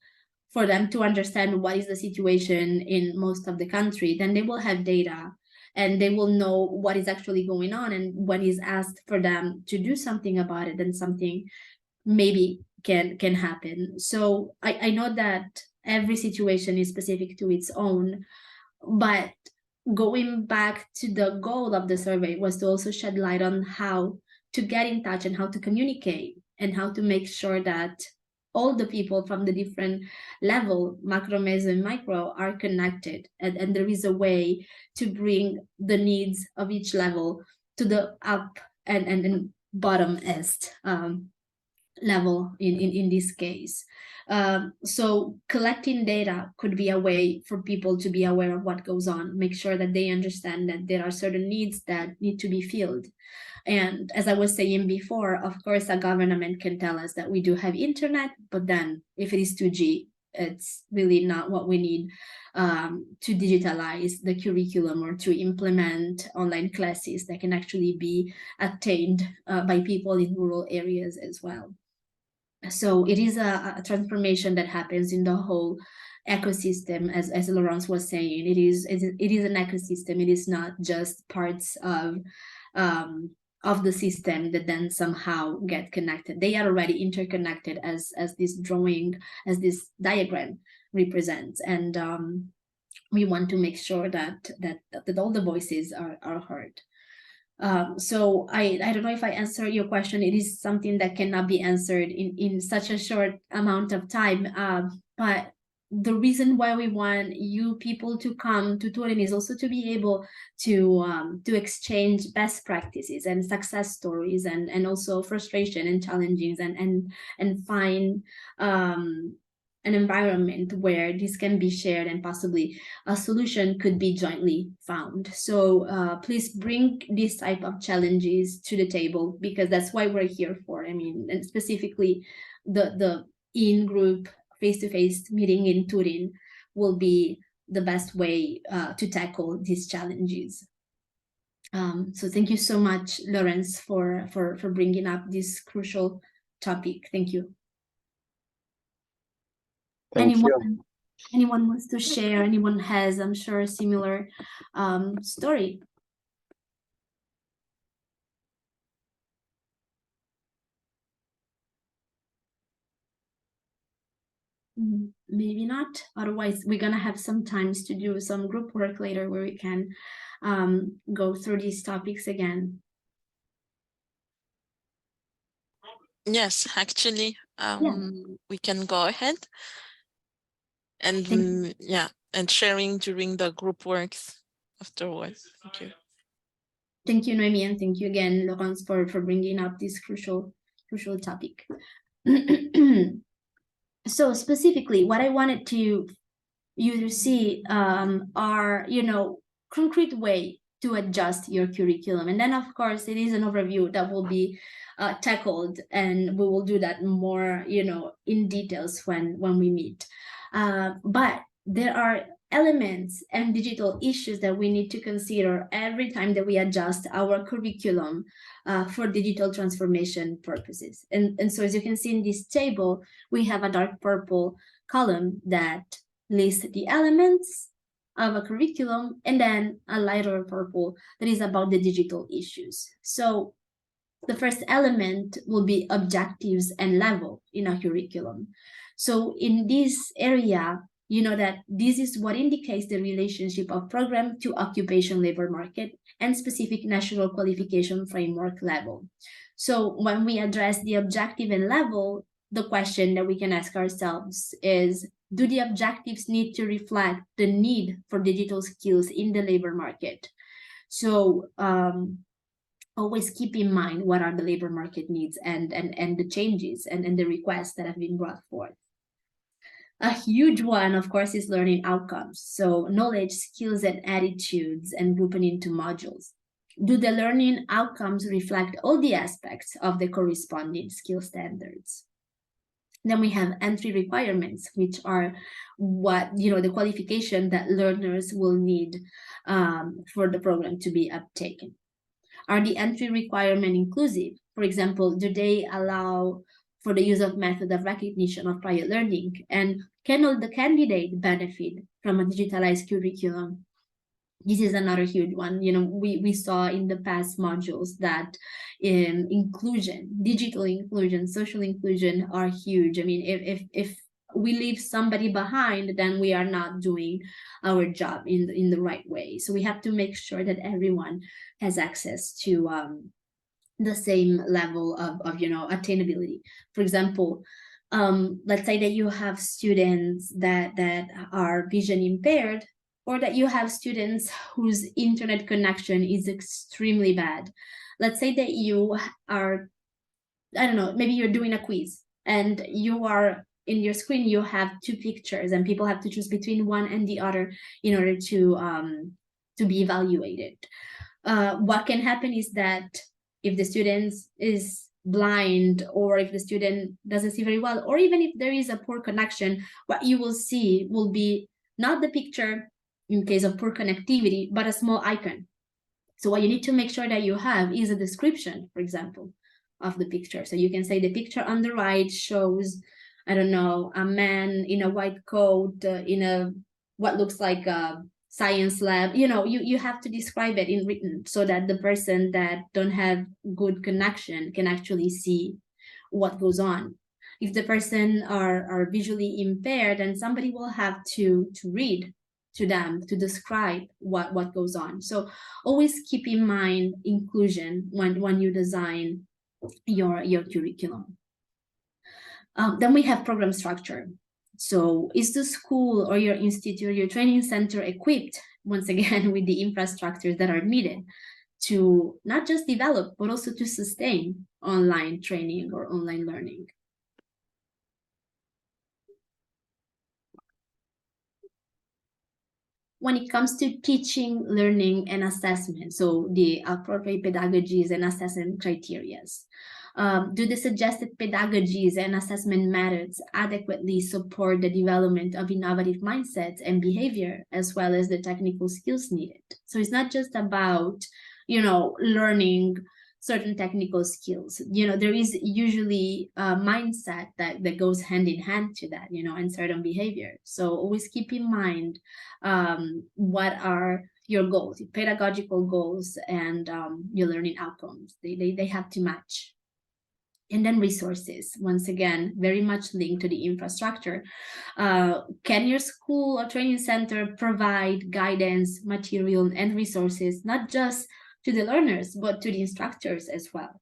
for them to understand what is the situation in most of the country, then they will have data and they will know what is actually going on, and when is asked for them to do something about it, then something maybe can happen. So I know that every situation is specific to its own, but going back to the goal of the survey was to also shed light on how to get in touch and how to communicate and how to make sure that all the people from the different level, macro, meso, and micro, are connected, and there is a way to bring the needs of each level to the up and bottom-est level in this case. So collecting data could be a way for people to be aware of what goes on, make sure that they understand that there are certain needs that need to be filled. And as I was saying before, of course, a government can tell us that we do have internet, but then if it is 2G, it's really not what we need to digitalize the curriculum or to implement online classes that can actually be attained by people in rural areas as well. So it is a transformation that happens in the whole ecosystem, as Laurence was saying. It is an ecosystem. It is not just parts of of the system that then somehow get connected. They are already interconnected as this drawing, as this diagram represents. And we want to make sure that all the voices are heard. So I don't know if I answer your question. It is something that cannot be answered in such a short amount of time. But the reason why we want you people to come to Turin is also to be able to exchange best practices and success stories, and also frustration and challenges, and find an environment where this can be shared and possibly a solution could be jointly found. So please bring this type of challenges to the table, because that's why we're here for. I mean, and specifically the in-group face-to-face meeting in Turin will be the best way to tackle these challenges. So thank you so much, Lawrence, for bringing up this crucial topic. Thank you. Thank you. Anyone wants to share? Anyone has, I'm sure, a similar story? Maybe not. Otherwise, we're gonna have some times to do some group work later where we can go through these topics again. Yes, actually, we can go ahead and and sharing during the group works afterwards. Thank you. Thank you, Noemi, and thank you again, Laurence, for bringing up this crucial topic. So specifically, what I wanted you to see are, concrete way to adjust your curriculum. And then, of course, it is an overview that will be tackled, and we will do that more, in details when we meet. But there are elements and digital issues that we need to consider every time that we adjust our curriculum for digital transformation purposes. And so, as you can see in this table, we have a dark purple column that lists the elements of a curriculum, and then a lighter purple that is about the digital issues. So the first element will be objectives and level in a curriculum. So in this area, you know that this is what indicates the relationship of program to occupation labor market and specific national qualification framework level. So when we address the objective and level, the question that we can ask ourselves is, do the objectives need to reflect the need for digital skills in the labor market? So always keep in mind what are the labor market needs and the changes and the requests that have been brought forth. A huge one, of course, is learning outcomes. So knowledge, skills, and attitudes, and grouping into modules. Do the learning outcomes reflect all the aspects of the corresponding skill standards? Then we have entry requirements, which are what, the qualification that learners will need for the program to be uptaken. Are the entry requirements inclusive? For example, do they allow for the use of method of recognition of prior learning? And can all the candidate benefit from a digitalized curriculum? This is another huge one. We saw in the past modules that inclusion, digital inclusion, social inclusion are huge. I mean, if we leave somebody behind, then we are not doing our job in the right way. So we have to make sure that everyone has access to the same level of attainability. For example, let's say that you have students that are vision impaired, or that you have students whose internet connection is extremely bad. Let's say that you are, I don't know, maybe you're doing a quiz, and you are in your screen, you have two pictures, and people have to choose between one and the other in order to be evaluated. What can happen is that if the student is blind, or if the student doesn't see very well, or even if there is a poor connection, what you will see will be not the picture in case of poor connectivity, but a small icon. So what you need to make sure that you have is a description, for example, of the picture. So you can say the picture on the right shows, I don't know, a man in a white coat in a what looks like a science lab, you have to describe it in written so that the person that don't have good connection can actually see what goes on. If the person are visually impaired, then somebody will have to read to them to describe what goes on. So always keep in mind inclusion when you design your curriculum. Then we have program structure. So is the school or your institute, your training center equipped, once again, with the infrastructures that are needed to not just develop, but also to sustain online training or online learning? When it comes to teaching, learning, and assessment, so the appropriate pedagogies and assessment criteria, do the suggested pedagogies and assessment methods adequately support the development of innovative mindsets and behavior, as well as the technical skills needed? So it's not just about, learning certain technical skills. There is usually a mindset that goes hand in hand to that, and certain behavior. So always keep in mind what are your goals, your pedagogical goals, and your learning outcomes. They have to match. And then resources, once again, very much linked to the infrastructure. Can your school or training center provide guidance, material, and resources, not just to the learners, but to the instructors as well?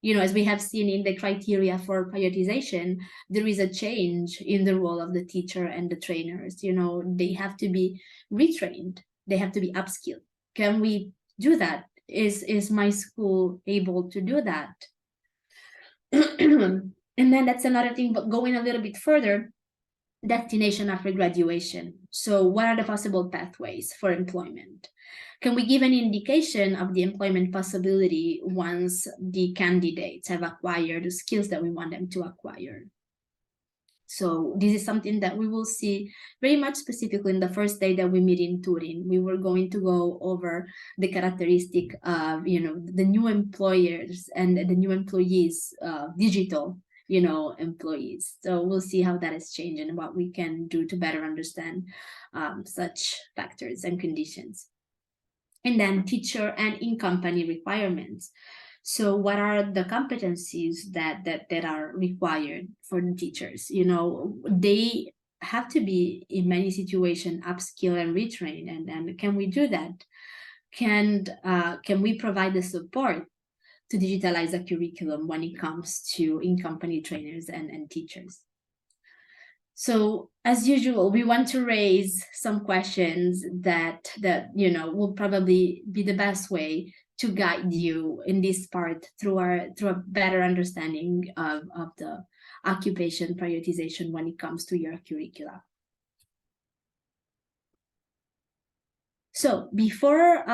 As we have seen in the criteria for prioritization, there is a change in the role of the teacher and the trainers. They have to be retrained. They have to be upskilled. Can we do that? Is my school able to do that? And then that's another thing, but going a little bit further, destination after graduation. So what are the possible pathways for employment? Can we give an indication of the employment possibility once the candidates have acquired the skills that we want them to acquire? So this is something that we will see very much specifically in the first day that we meet in Turin. We were going to go over the characteristic of, the new employers and the new employees, digital, employees. So we'll see how that is changing and what we can do to better understand such factors and conditions. And then teacher and in-company requirements. So what are the competencies that are required for the teachers? They have to be, in many situations, upskill and retrain. And can we do that? Can we provide the support to digitalize the curriculum when it comes to in-company trainers and teachers? So as usual, we want to raise some questions that will probably be the best way to guide you in this part through a better understanding of the occupation prioritization when it comes to your curricula. So before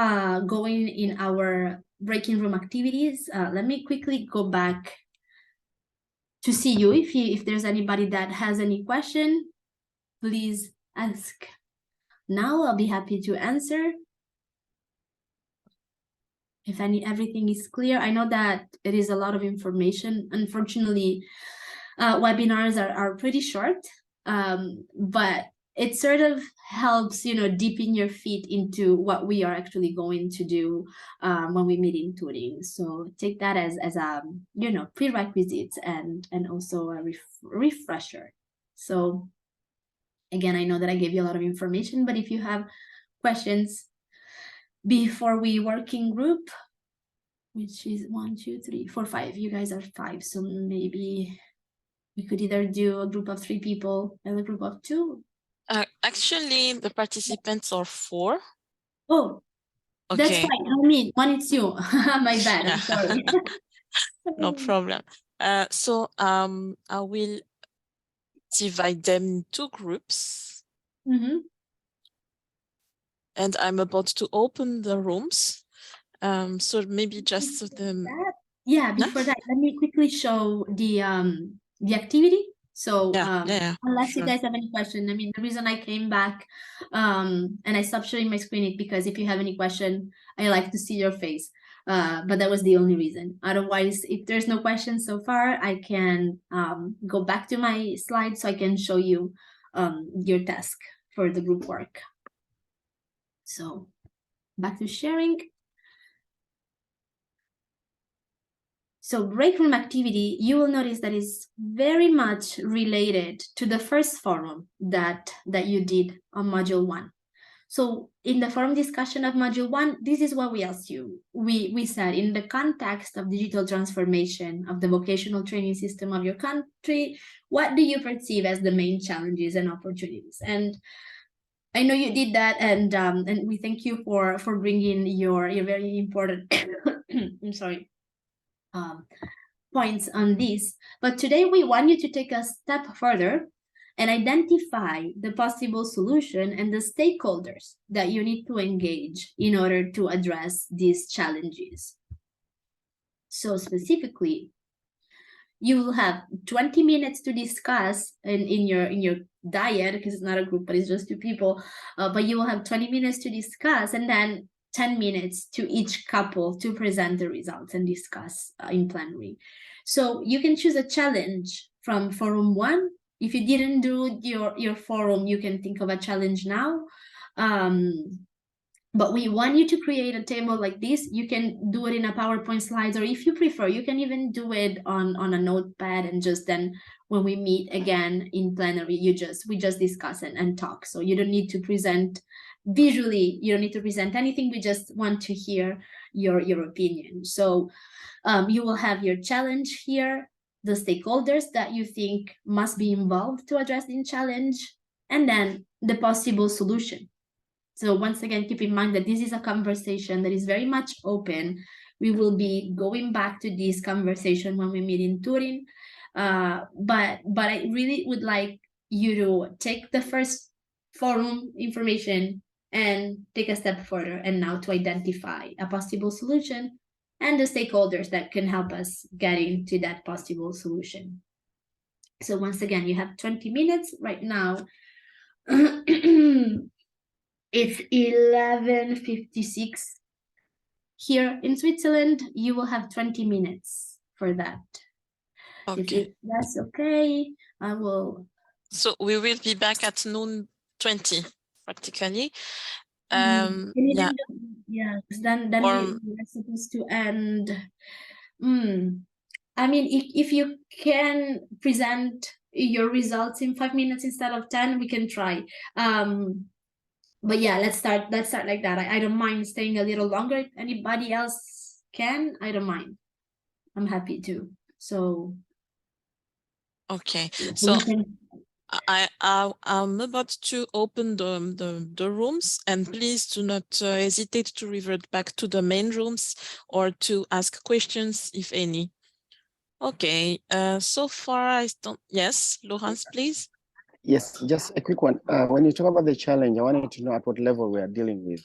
going in our breaking room activities, let me quickly go back to see you. If there's anybody that has any question, please ask. Now I'll be happy to answer. If everything is clear, I know that it is a lot of information. Unfortunately, webinars are pretty short, but it sort of helps, deepen your feet into what we are actually going to do when we meet in Turing. So take that as a, prerequisites and also a refresher. So again, I know that I gave you a lot of information, but if you have questions before we working group, which is 1, 2, 3, 4, 5. You guys are 5, so maybe we could either do a group of 3 people and a group of 2. Actually, the participants are 4. Oh, okay. That's fine. I mean, 1 it's you. My bad. I'm sorry. No problem. So I will divide them in 2 groups. And I'm about to open the rooms. So maybe just the... Yeah, before that, let me quickly show the activity. So unless you guys have any question, I mean, the reason I came back and I stopped showing my screen is because if you have any question, I like to see your face. But that was the only reason. Otherwise, if there's no questions so far, I can go back to my slide so I can show you your task for the group work. So back to sharing. So break room activity, you will notice that is very much related to the first forum that you did on module 1. So in the forum discussion of module 1, this is what we asked you. We said, in the context of digital transformation of the vocational training system of your country, what do you perceive as the main challenges and opportunities? And I know you did that, and we thank you for bringing your very important I'm sorry, points on this. But today we want you to take a step further and identify the possible solution and the stakeholders that you need to engage in order to address these challenges. So specifically, you will have 20 minutes to discuss in your diet, because it's not a group, but it's just 2 people. But you will have 20 minutes to discuss, and then 10 minutes to each couple to present the results and discuss in plenary. So you can choose a challenge from forum 1. If you didn't do your forum, you can think of a challenge now. But we want you to create a table like this. You can do it in a PowerPoint slides, or if you prefer, you can even do it on a notepad, and just then when we meet again in plenary, we just discuss and talk. So you don't need to present visually, you don't need to present anything. We just want to hear your opinion. So you will have your challenge here, the stakeholders that you think must be involved to address the challenge, and then the possible solution. So once again, keep in mind that this is a conversation that is very much open. We will be going back to this conversation when we meet in Turin. But I really would like you to take the first forum information and take a step further, and now to identify a possible solution and the stakeholders that can help us getting to that possible solution. So once again, you have 20 minutes right now. It's 11:56 here in Switzerland. You will have 20 minutes for that. Okay. That's okay. I will. So we will be back at noon 20, practically. Can you Yeah. Yeah, then Or we're supposed to end. I mean, if you can present your results in 5 minutes instead of 10, we can try. But yeah, let's start like that. I don't mind staying a little longer. If anybody else can, I don't mind. I'm happy to. So okay. we So can. I'm about to open the rooms, and please do not hesitate to revert back to the main rooms or to ask questions, if any. Okay, so far I don't. Yes, Laurence, please. Yes, just a quick one. When you talk about the challenge, I wanted to know at what level we are dealing with.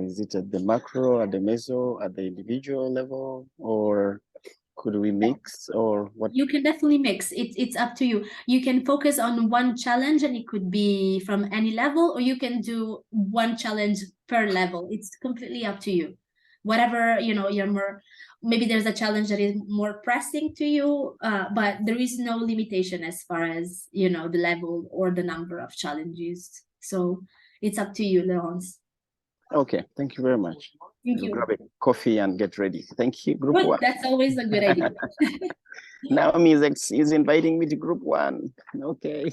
Is it at the macro, at the meso, at the individual level, or could we mix, or what? You can definitely mix. It's up to you. You can focus on one challenge, and it could be from any level, or you can do one challenge per level. It's completely up to you. Whatever, you're more, maybe there's a challenge that is more pressing to you, but there is no limitation as far as, the level or the number of challenges. So it's up to you, Laurence. Okay, thank you very much. Thank I'll you. grab a coffee and get ready. Thank you, group Good. 1. That's always a good idea. Naomi is inviting me to group 1. Okay.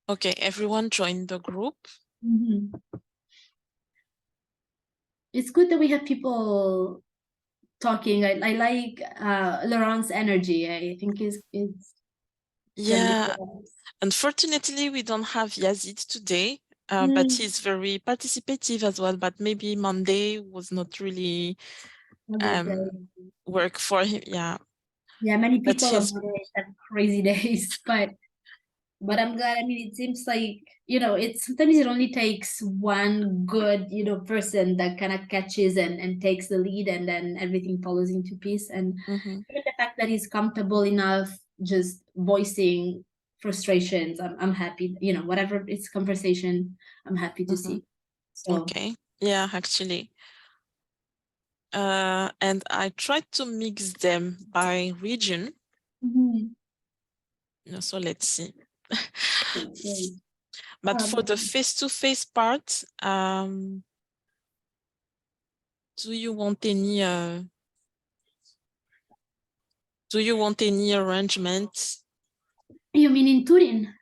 Okay, everyone join the group. It's good that we have people talking. I like Laurent's energy. I think it's Yeah, unfortunately we don't have Yazid today, but he's very participative as well. But maybe Monday was not really work for him. Yeah. Yeah, many But people on he's Monday have crazy days, but But I'm glad. I mean, it seems like, it sometimes it only takes one good, person that kind of catches and takes the lead, and then everything follows into piece. And Mm-hmm. even the fact that he's comfortable enough just voicing frustrations, I'm happy. Whatever it's conversation, I'm happy to Mm-hmm. see. So. Okay. Yeah, actually. And I tried to mix them by region. Mhm. So let's see. Okay. But for the face-to-face part, do you want any arrangements? You mean in Turin?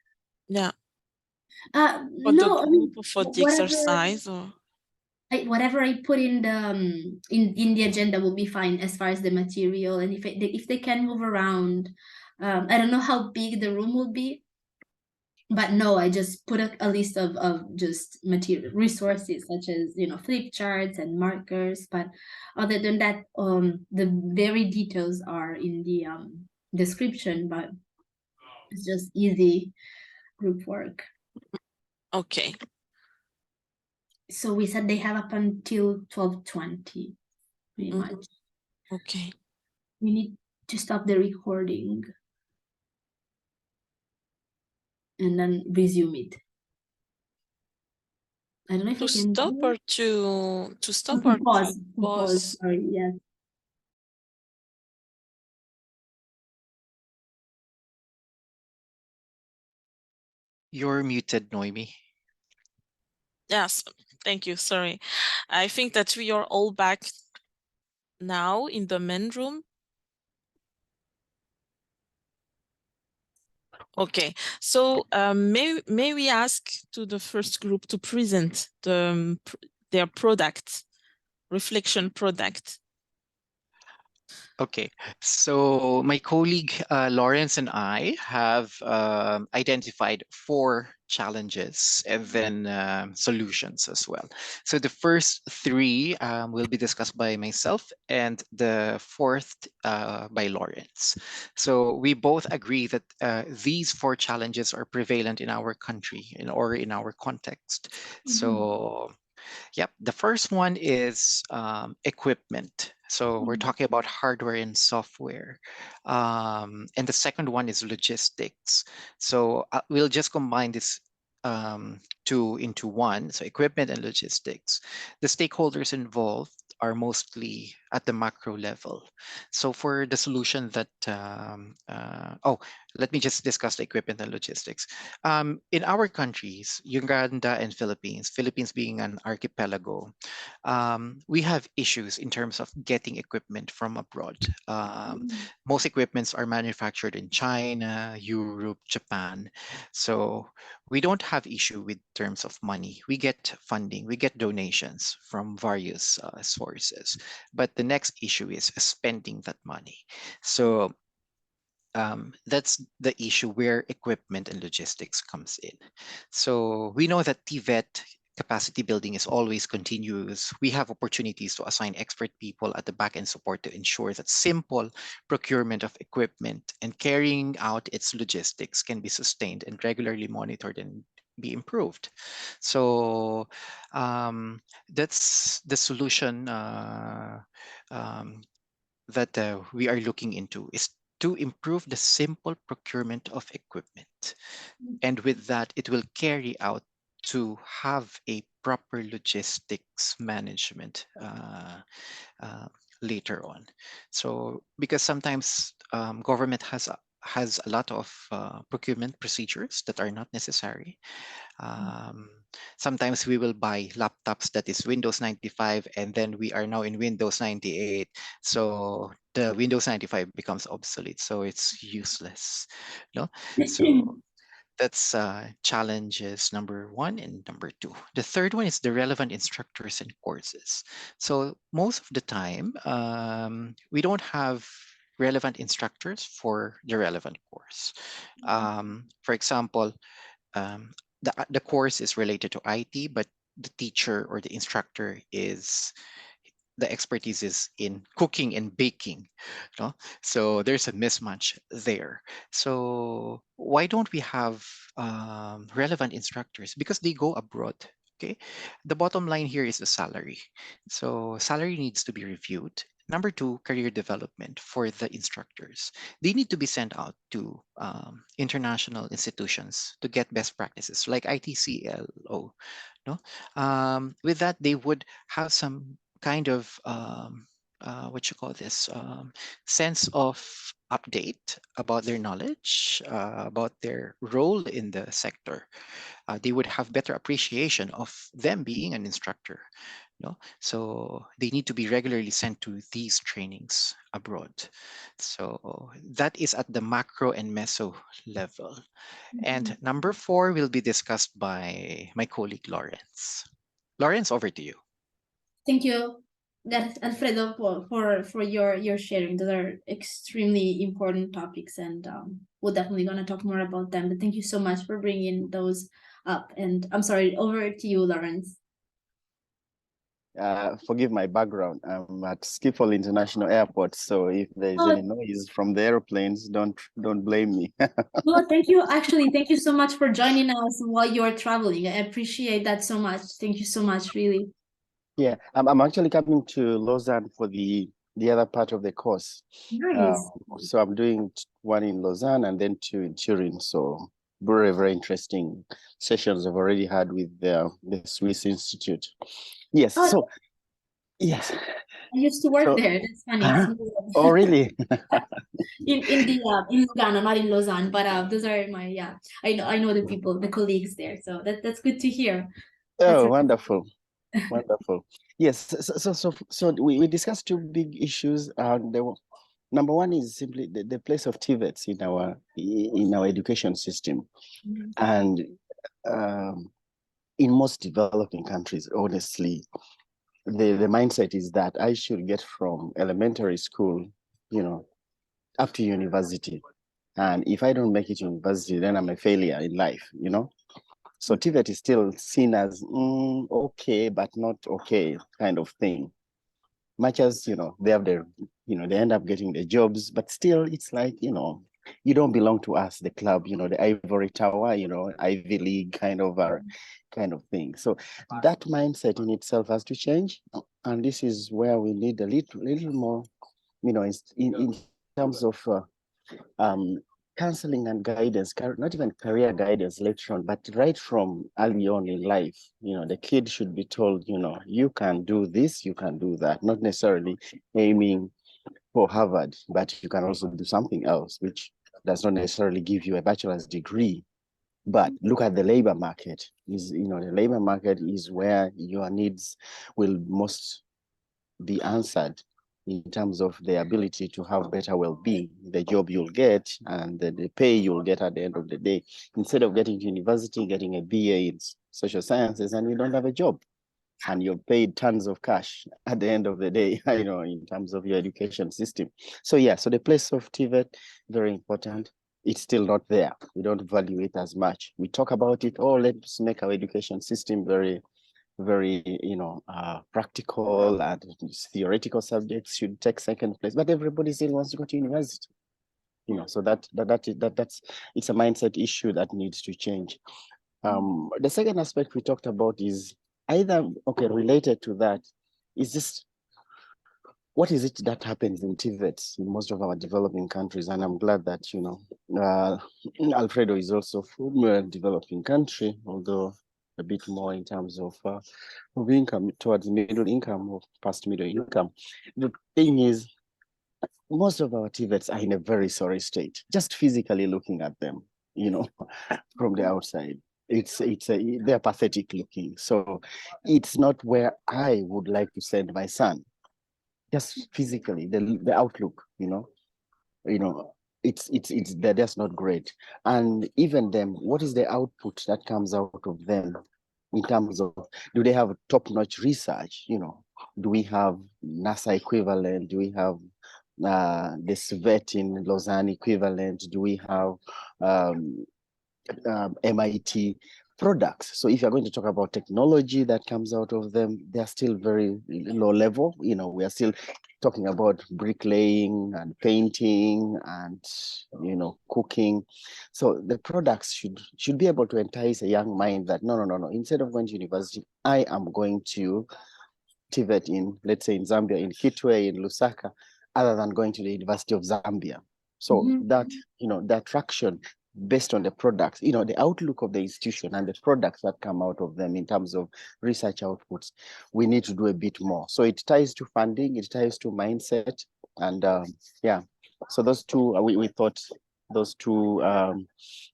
Yeah, for the No, I mean, group or for the whatever. exercise or Whatever I put in the in the agenda will be fine as far as the material, and if they can move around, I don't know how big the room will be, but no, I just put a list of just material resources such as flip charts and markers. But other than that, the very details are in the description, but it's just easy group work. okay. So we said they have up until 12:20, pretty Mhm. much. Okay. We need to stop the recording and then resume it. I don't know if To I can stop do or it. to Oh, stop to or pause. to To pause. pause? Sorry. Yes. You're muted, Noemi. Yes, thank you. Sorry. I think that we are all back now in the main room. Okay, so may we ask to the first group to present their product, reflection product. Okay, so my colleague Lawrence and I have identified 4 challenges and then solutions as well. So the first 3 will be discussed by myself, and the fourth by Lawrence. So we both agree that these 4 challenges are prevalent in our country or in our context. So yep, the first one is equipment. So we're talking about hardware and software. And the second one is logistics. So we'll just combine this two into one. So equipment and logistics. The stakeholders involved are mostly at the macro level. So for the solution that, let me just discuss the equipment and logistics. In our countries, Uganda and Philippines, Philippines being an archipelago, we have issues in terms of getting equipment from abroad. Most equipments are manufactured in China, Europe, Japan. So we don't have issue with terms of money. We get funding, we get donations from various sources. But the next issue is spending that money. So that's the issue where equipment and logistics comes in. So we know that TVET capacity building is always continuous. We have opportunities to assign expert people at the back end support to ensure that simple procurement of equipment and carrying out its logistics can be sustained and regularly monitored and be improved. So that's the solution that we are looking into is to improve the simple procurement of equipment. And with that, it will carry out to have a proper logistics management uh, later on. So because sometimes government has a lot of procurement procedures that are not necessary. Um, Sometimes we will buy laptops that is Windows 95 and then we are now in Windows 98. So the Windows 95 becomes obsolete. So it's useless. No? So that's challenges number 1 and number 2. The third one is the relevant instructors and courses. So most of the time, we don't have relevant instructors for the relevant course. For example, um, the course is related to IT, but the teacher or the instructor is the expertise is in cooking and baking, so there's a mismatch there. So why don't we have relevant instructors, because they go abroad? Okay, the bottom line here is the salary. So salary needs to be reviewed. Number two, career development for the instructors. They need to be sent out to international institutions to get best practices like ITCLO. No, with that they would have some kind of what you call this sense of update about their knowledge, about their role in the sector. They would have better appreciation of them being an instructor. So they need to be regularly sent to these trainings abroad. So that is at the macro and meso level. And number four will be discussed by my colleague Lawrence. Lawrence, over to you. Thank you, Alfredo, for your sharing. Those are extremely important topics, and we're definitely gonna talk more about them. But thank you so much for bringing those up. And I'm sorry, over to you, Lawrence. Forgive my background. I'm at Schiphol International Airport, so if there's Oh, any noise from the airplanes, don't blame me. no, thank you. Actually, thank you so much for joining us while you're traveling. I appreciate that so much. Thank you so much, really. Yeah, I'm actually coming to Lausanne for the other part of the course. Nice. So I'm doing one in Lausanne and then two in Turin. So very interesting sessions I've already had with the Swiss Institute. Yes. Oh, So yes. I used to work So, there. That's funny. oh, really? In Lugano, not in Lausanne, but those are my I know the people, the colleagues there. So that's good to hear. That's Oh, wonderful. Wonderful. Yes. So we discussed two big issues. Number one is simply the place of TVETs in our education system. And in most developing countries, honestly, the mindset is that I should get from elementary school, up to university. And if I don't make it to university, then I'm a failure in life. So TVET is still seen as okay, but not okay kind of thing. Much as, they have they end up getting the jobs, but still it's like, you don't belong to us, the club, the ivory tower, Ivy League kind of thing. So that mindset in itself has to change. And this is where we need a little more, in terms of counseling and guidance, not even career guidance later on, but right from early on in life. The kid should be told, you can do this, you can do that, not necessarily aiming for Harvard, but you can also do something else, which does not necessarily give you a bachelor's degree. But look at the labor market. The labor market is where your needs will most be answered in terms of the ability to have better well-being, the job you'll get, and the pay you'll get at the end of the day. Instead of getting to university, getting a BA in social sciences, and you don't have a job, and you're paid tons of cash at the end of the day, in terms of your education system. So yeah, so the place of TVET, very important. It's still not there. We don't value it as much. We talk about it, oh, let's make our education system very practical, and theoretical subjects should take second place, but everybody still wants to go to university. So that's it's a mindset issue that needs to change. The second aspect we talked about is either related to that, is just what is it that happens in TVETs in most of our developing countries. And I'm glad that Alfredo is also from a developing country, although a bit more in terms of income towards middle income or past middle income. The thing is, most of our TVETs are in a very sorry state, just physically looking at them, from the outside. They're pathetic looking. So it's not where I would like to send my son. Just physically, the outlook, they're just not great. And even them, what is the output that comes out of them in terms of, do they have top-notch research? Do we have NASA equivalent? Do we have the SVET in Lausanne equivalent? Do we have MIT products. So if you're going to talk about technology that comes out of them, they're still very low level. We are still talking about bricklaying and painting and cooking. So the products should be able to entice a young mind that no. Instead of going to university, I am going to TVET in, let's say in Zambia, in Kitwe, in Lusaka, other than going to the University of Zambia. So that, the attraction based on the products, the outlook of the institution and the products that come out of them in terms of research outputs, we need to do a bit more. So it ties to funding, it ties to mindset, and yeah. So those two, we thought those two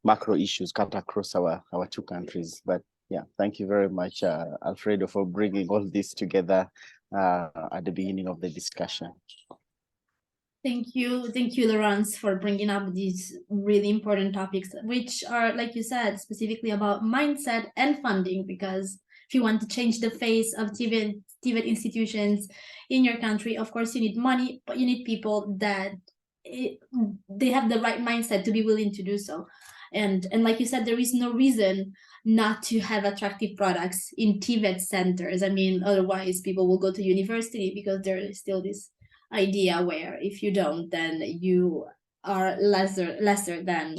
macro issues cut across our two countries. But yeah, thank you very much, Alfredo, for bringing all this together at the beginning of the discussion. Thank you, Laurence, for bringing up these really important topics, which are, like you said, specifically about mindset and funding, because if you want to change the face of TVET institutions in your country, of course, you need money, but you need people that they have the right mindset to be willing to do so. And like you said, there is no reason not to have attractive products in TVET centers. I mean, otherwise people will go to university, because there is still this idea where if you don't, then you are lesser than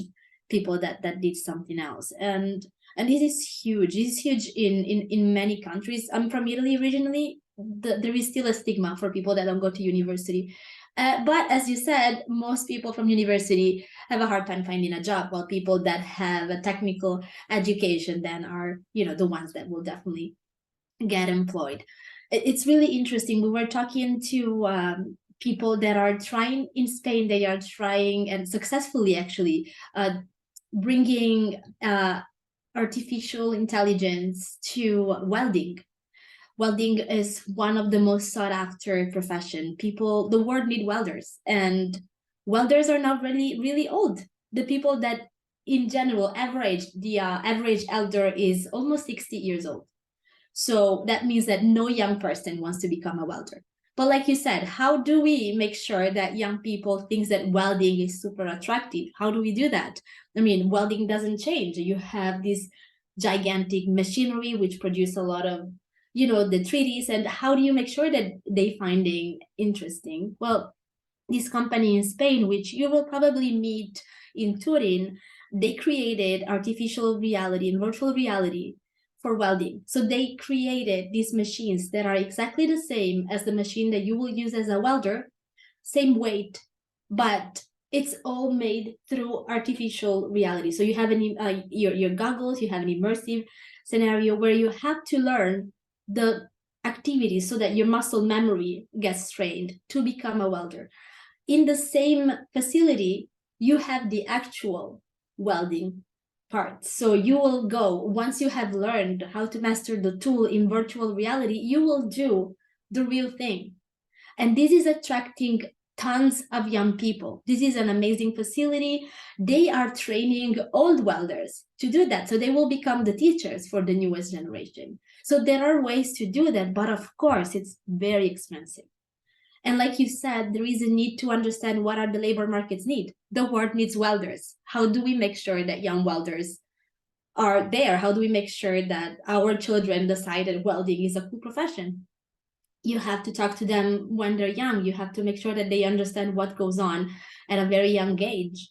people that did something else. And this is huge. This is huge in many countries. I'm from Italy originally. There is still a stigma for people that don't go to university. But as you said, most people from university have a hard time finding a job, while people that have a technical education then are, the ones that will definitely get employed. It's really interesting. We were talking to people that are trying in Spain. They are trying, and successfully actually, bringing artificial intelligence to welding. Welding is one of the most sought after profession. The world need welders, and welders are not really old. The people that in general the average elder is almost 60 years old. So that means that no young person wants to become a welder. But like you said, how do we make sure that young people think that welding is super attractive? How do we do that? I mean, welding doesn't change. You have this gigantic machinery which produce a lot of, the 3Ds. And how do you make sure that they finding interesting? Well, this company in Spain, which you will probably meet in Turin, they created artificial reality and virtual reality for welding. So they created these machines that are exactly the same as the machine that you will use as a welder, same weight, but it's all made through artificial reality. So you have your goggles, you have an immersive scenario where you have to learn the activities so that your muscle memory gets trained to become a welder. In the same facility, you have the actual welding part. So you will go, once you have learned how to master the tool in virtual reality, you will do the real thing. And this is attracting tons of young people. This is an amazing facility. They are training old welders to do that. So they will become the teachers for the newest generation. So there are ways to do that, but of course, it's very expensive. And like you said, there is a need to understand what are the labor markets need. The world needs welders. How do we make sure that young welders are there? How do we make sure that our children decide that welding is a cool profession? You have to talk to them when they're young. You have to make sure that they understand what goes on at a very young age.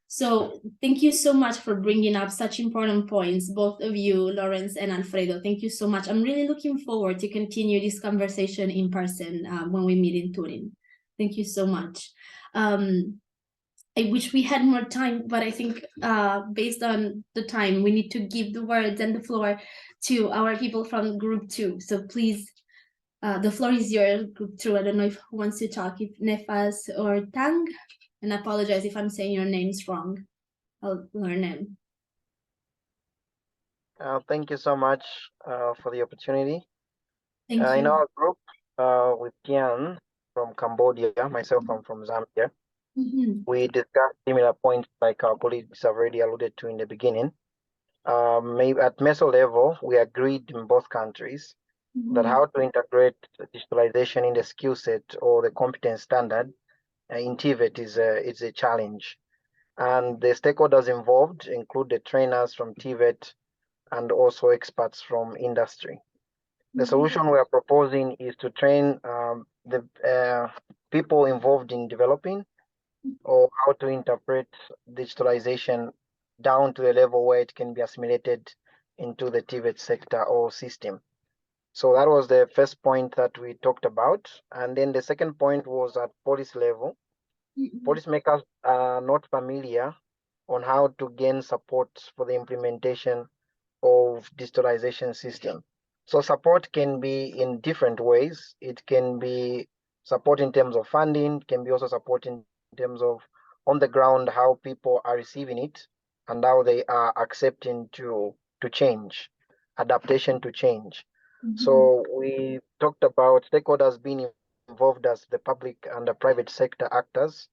So thank you so much for bringing up such important points, both of you, Lawrence and Alfredo. Thank you so much. I'm really looking forward to continue this conversation in person when we meet in Turin. Thank you so much. I wish we had more time, but I think based on the time, we need to give the words and the floor to our people from group 2. So please, the floor is yours, group 2. I don't know if who wants to talk, if Nefas or Tang. And I apologize if I'm saying your names wrong. I'll learn them. Thank you so much for the opportunity. Thank In you. our group, with Tian from Cambodia, myself, I'm from Zambia. We discussed similar points like our colleagues have already alluded to in the beginning. Maybe at meso level, we agreed in both countries that how to integrate digitalization in the skill set or the competence standard in TVET is a challenge. And the stakeholders involved include the trainers from TVET, and also experts from industry. The solution we are proposing is to train the people involved in developing or how to interpret digitalization down to a level where it can be assimilated into the TVET sector or system. So that was the first point that we talked about. And then the second point was at policy level. Policymakers are not familiar on how to gain support for the implementation of digitalization system. So support can be in different ways. It can be support in terms of funding, can be also support in terms of on the ground, how people are receiving it and how they are accepting to change, adaptation to change. So we talked about stakeholders being involved as the public and the private sector actors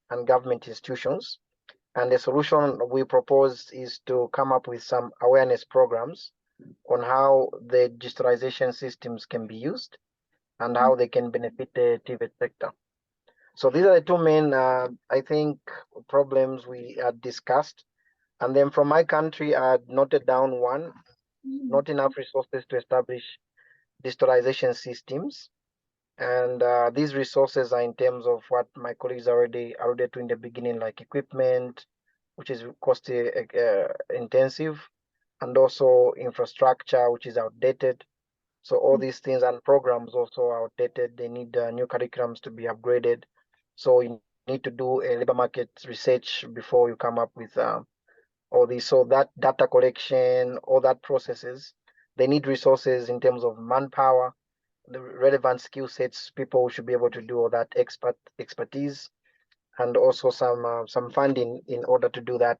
and government institutions. And the solution we propose is to come up with some awareness programs on how the digitalization systems can be used and how they can benefit the TVET sector. So these are the two main, I think, problems we had discussed. And then from my country, I had noted down one, not enough resources to establish digitalization systems. And these resources are in terms of what my colleagues already alluded to in the beginning, like equipment, which is cost intensive, and also infrastructure, which is outdated. So all these things and programs also are outdated. They need new curriculums to be upgraded. So you need to do a labor market research before you come up with all these. So that data collection, all that processes, they need resources in terms of manpower, the relevant skill sets, people who should be able to do all that expertise, and also some funding in order to do that.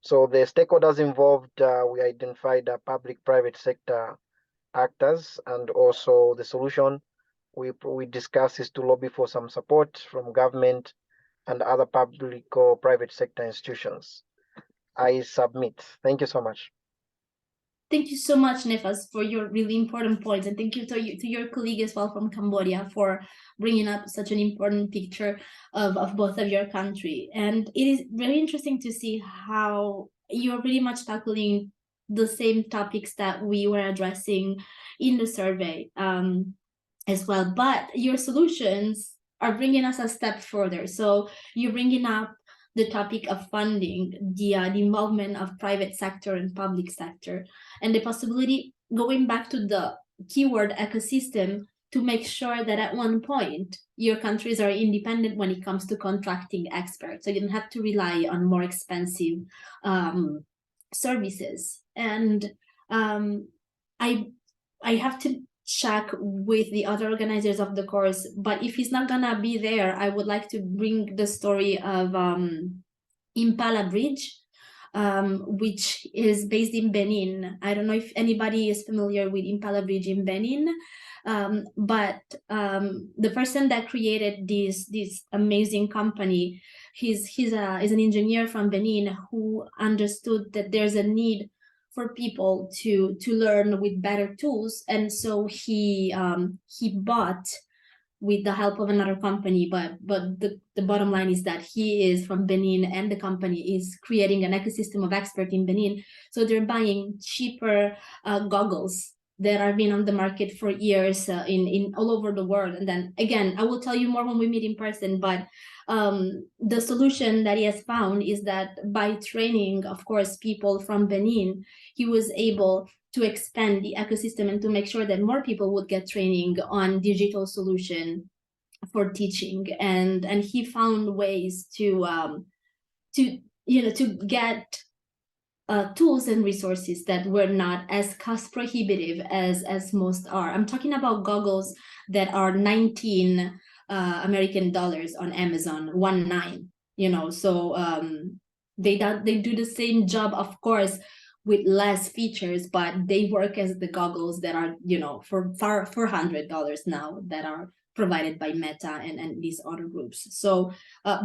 So the stakeholders involved, we identified public-private sector actors, and also the solution we discussed is to lobby for some support from government and other public or private sector institutions. I submit. Thank you so much. Thank you so much, Nefas, for your really important points, and thank you to your colleague as well from Cambodia for bringing up such an important picture of both of your country. And it is very interesting to see how you're pretty much tackling the same topics that we were addressing in the survey as well, but your solutions are bringing us a step further. So you're bringing up the topic of funding, the involvement of private sector and public sector, and the possibility, going back to the keyword ecosystem, to make sure that at one point your countries are independent when it comes to contracting experts. So you don't have to rely on more expensive services. And I have to check with the other organizers of the course, but if he's not gonna be there, I would like to bring the story of Impala Bridge, which is based in Benin. I don't know if anybody is familiar with Impala Bridge in Benin, but the person that created this amazing company, he's an engineer from Benin who understood that there's a need for people to learn with better tools, and so he bought with the help of another company, but the bottom line is that he is from Benin and the company is creating an ecosystem of experts in Benin. So they're buying cheaper goggles that are being on the market for years in all over the world. And then again, I will tell you more when we meet in person, but the solution that he has found is that by training, of course, people from Benin, he was able to expand the ecosystem and to make sure that more people would get training on digital solution for teaching. And he found ways to get tools and resources that were not as cost prohibitive as most are. I'm talking about goggles that are 19 American dollars on Amazon, 19. So they do the same job, of course, with less features, but they work as the goggles that are for $400 now that are provided by Meta and these other groups. So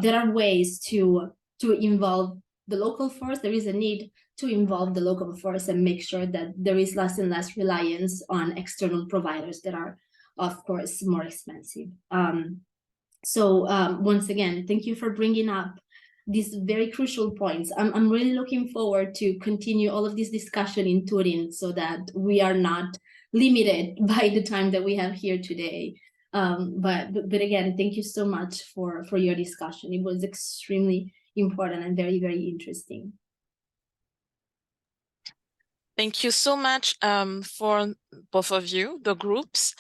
there are ways to involve the local force. There is a need to involve the local force and make sure that there is less and less reliance on external providers that are, of course, more expensive. So once again, thank you for bringing up these very crucial points. I'm really looking forward to continue all of this discussion in Turin so that we are not limited by the time that we have here today. But again, thank you so much for your discussion. It was extremely important and very, very interesting. Thank you so much for both of you, the groups.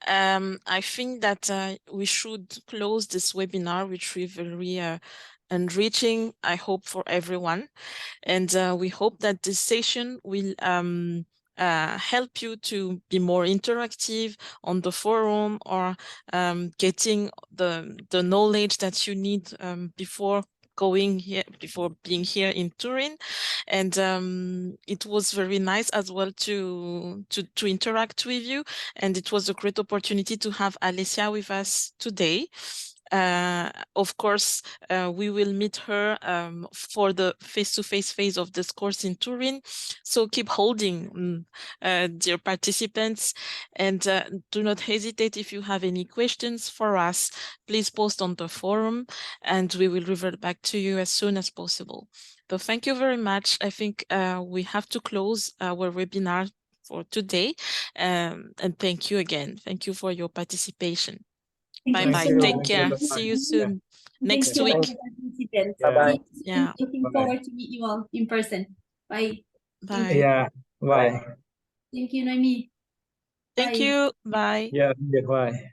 I think that we should close this webinar, which was very enriching, I hope, for everyone. And we hope that this session will help you to be more interactive on the forum, or getting the knowledge that you need before being here in Turin. And it was very nice as well to interact with you, and it was a great opportunity to have Alessia with us today. Of course, we will meet her for the face-to-face phase of this course in Turin. So keep holding, dear participants, and do not hesitate if you have any questions for us. Please post on the forum, and we will revert back to you as soon as possible. So thank you very much. I think we have to close our webinar for today. And thank you again. Thank you for your participation. Thank you Bye-bye. so much. Take care. See you soon. Thank Next you all week. the participants. Yeah. See you soon. Yeah. Looking Bye. forward to meet you all in person. Bye. Thank Bye. you. Yeah. Bye. Thank you, Noemi. Thank Bye. you. Bye. Yeah. Bye.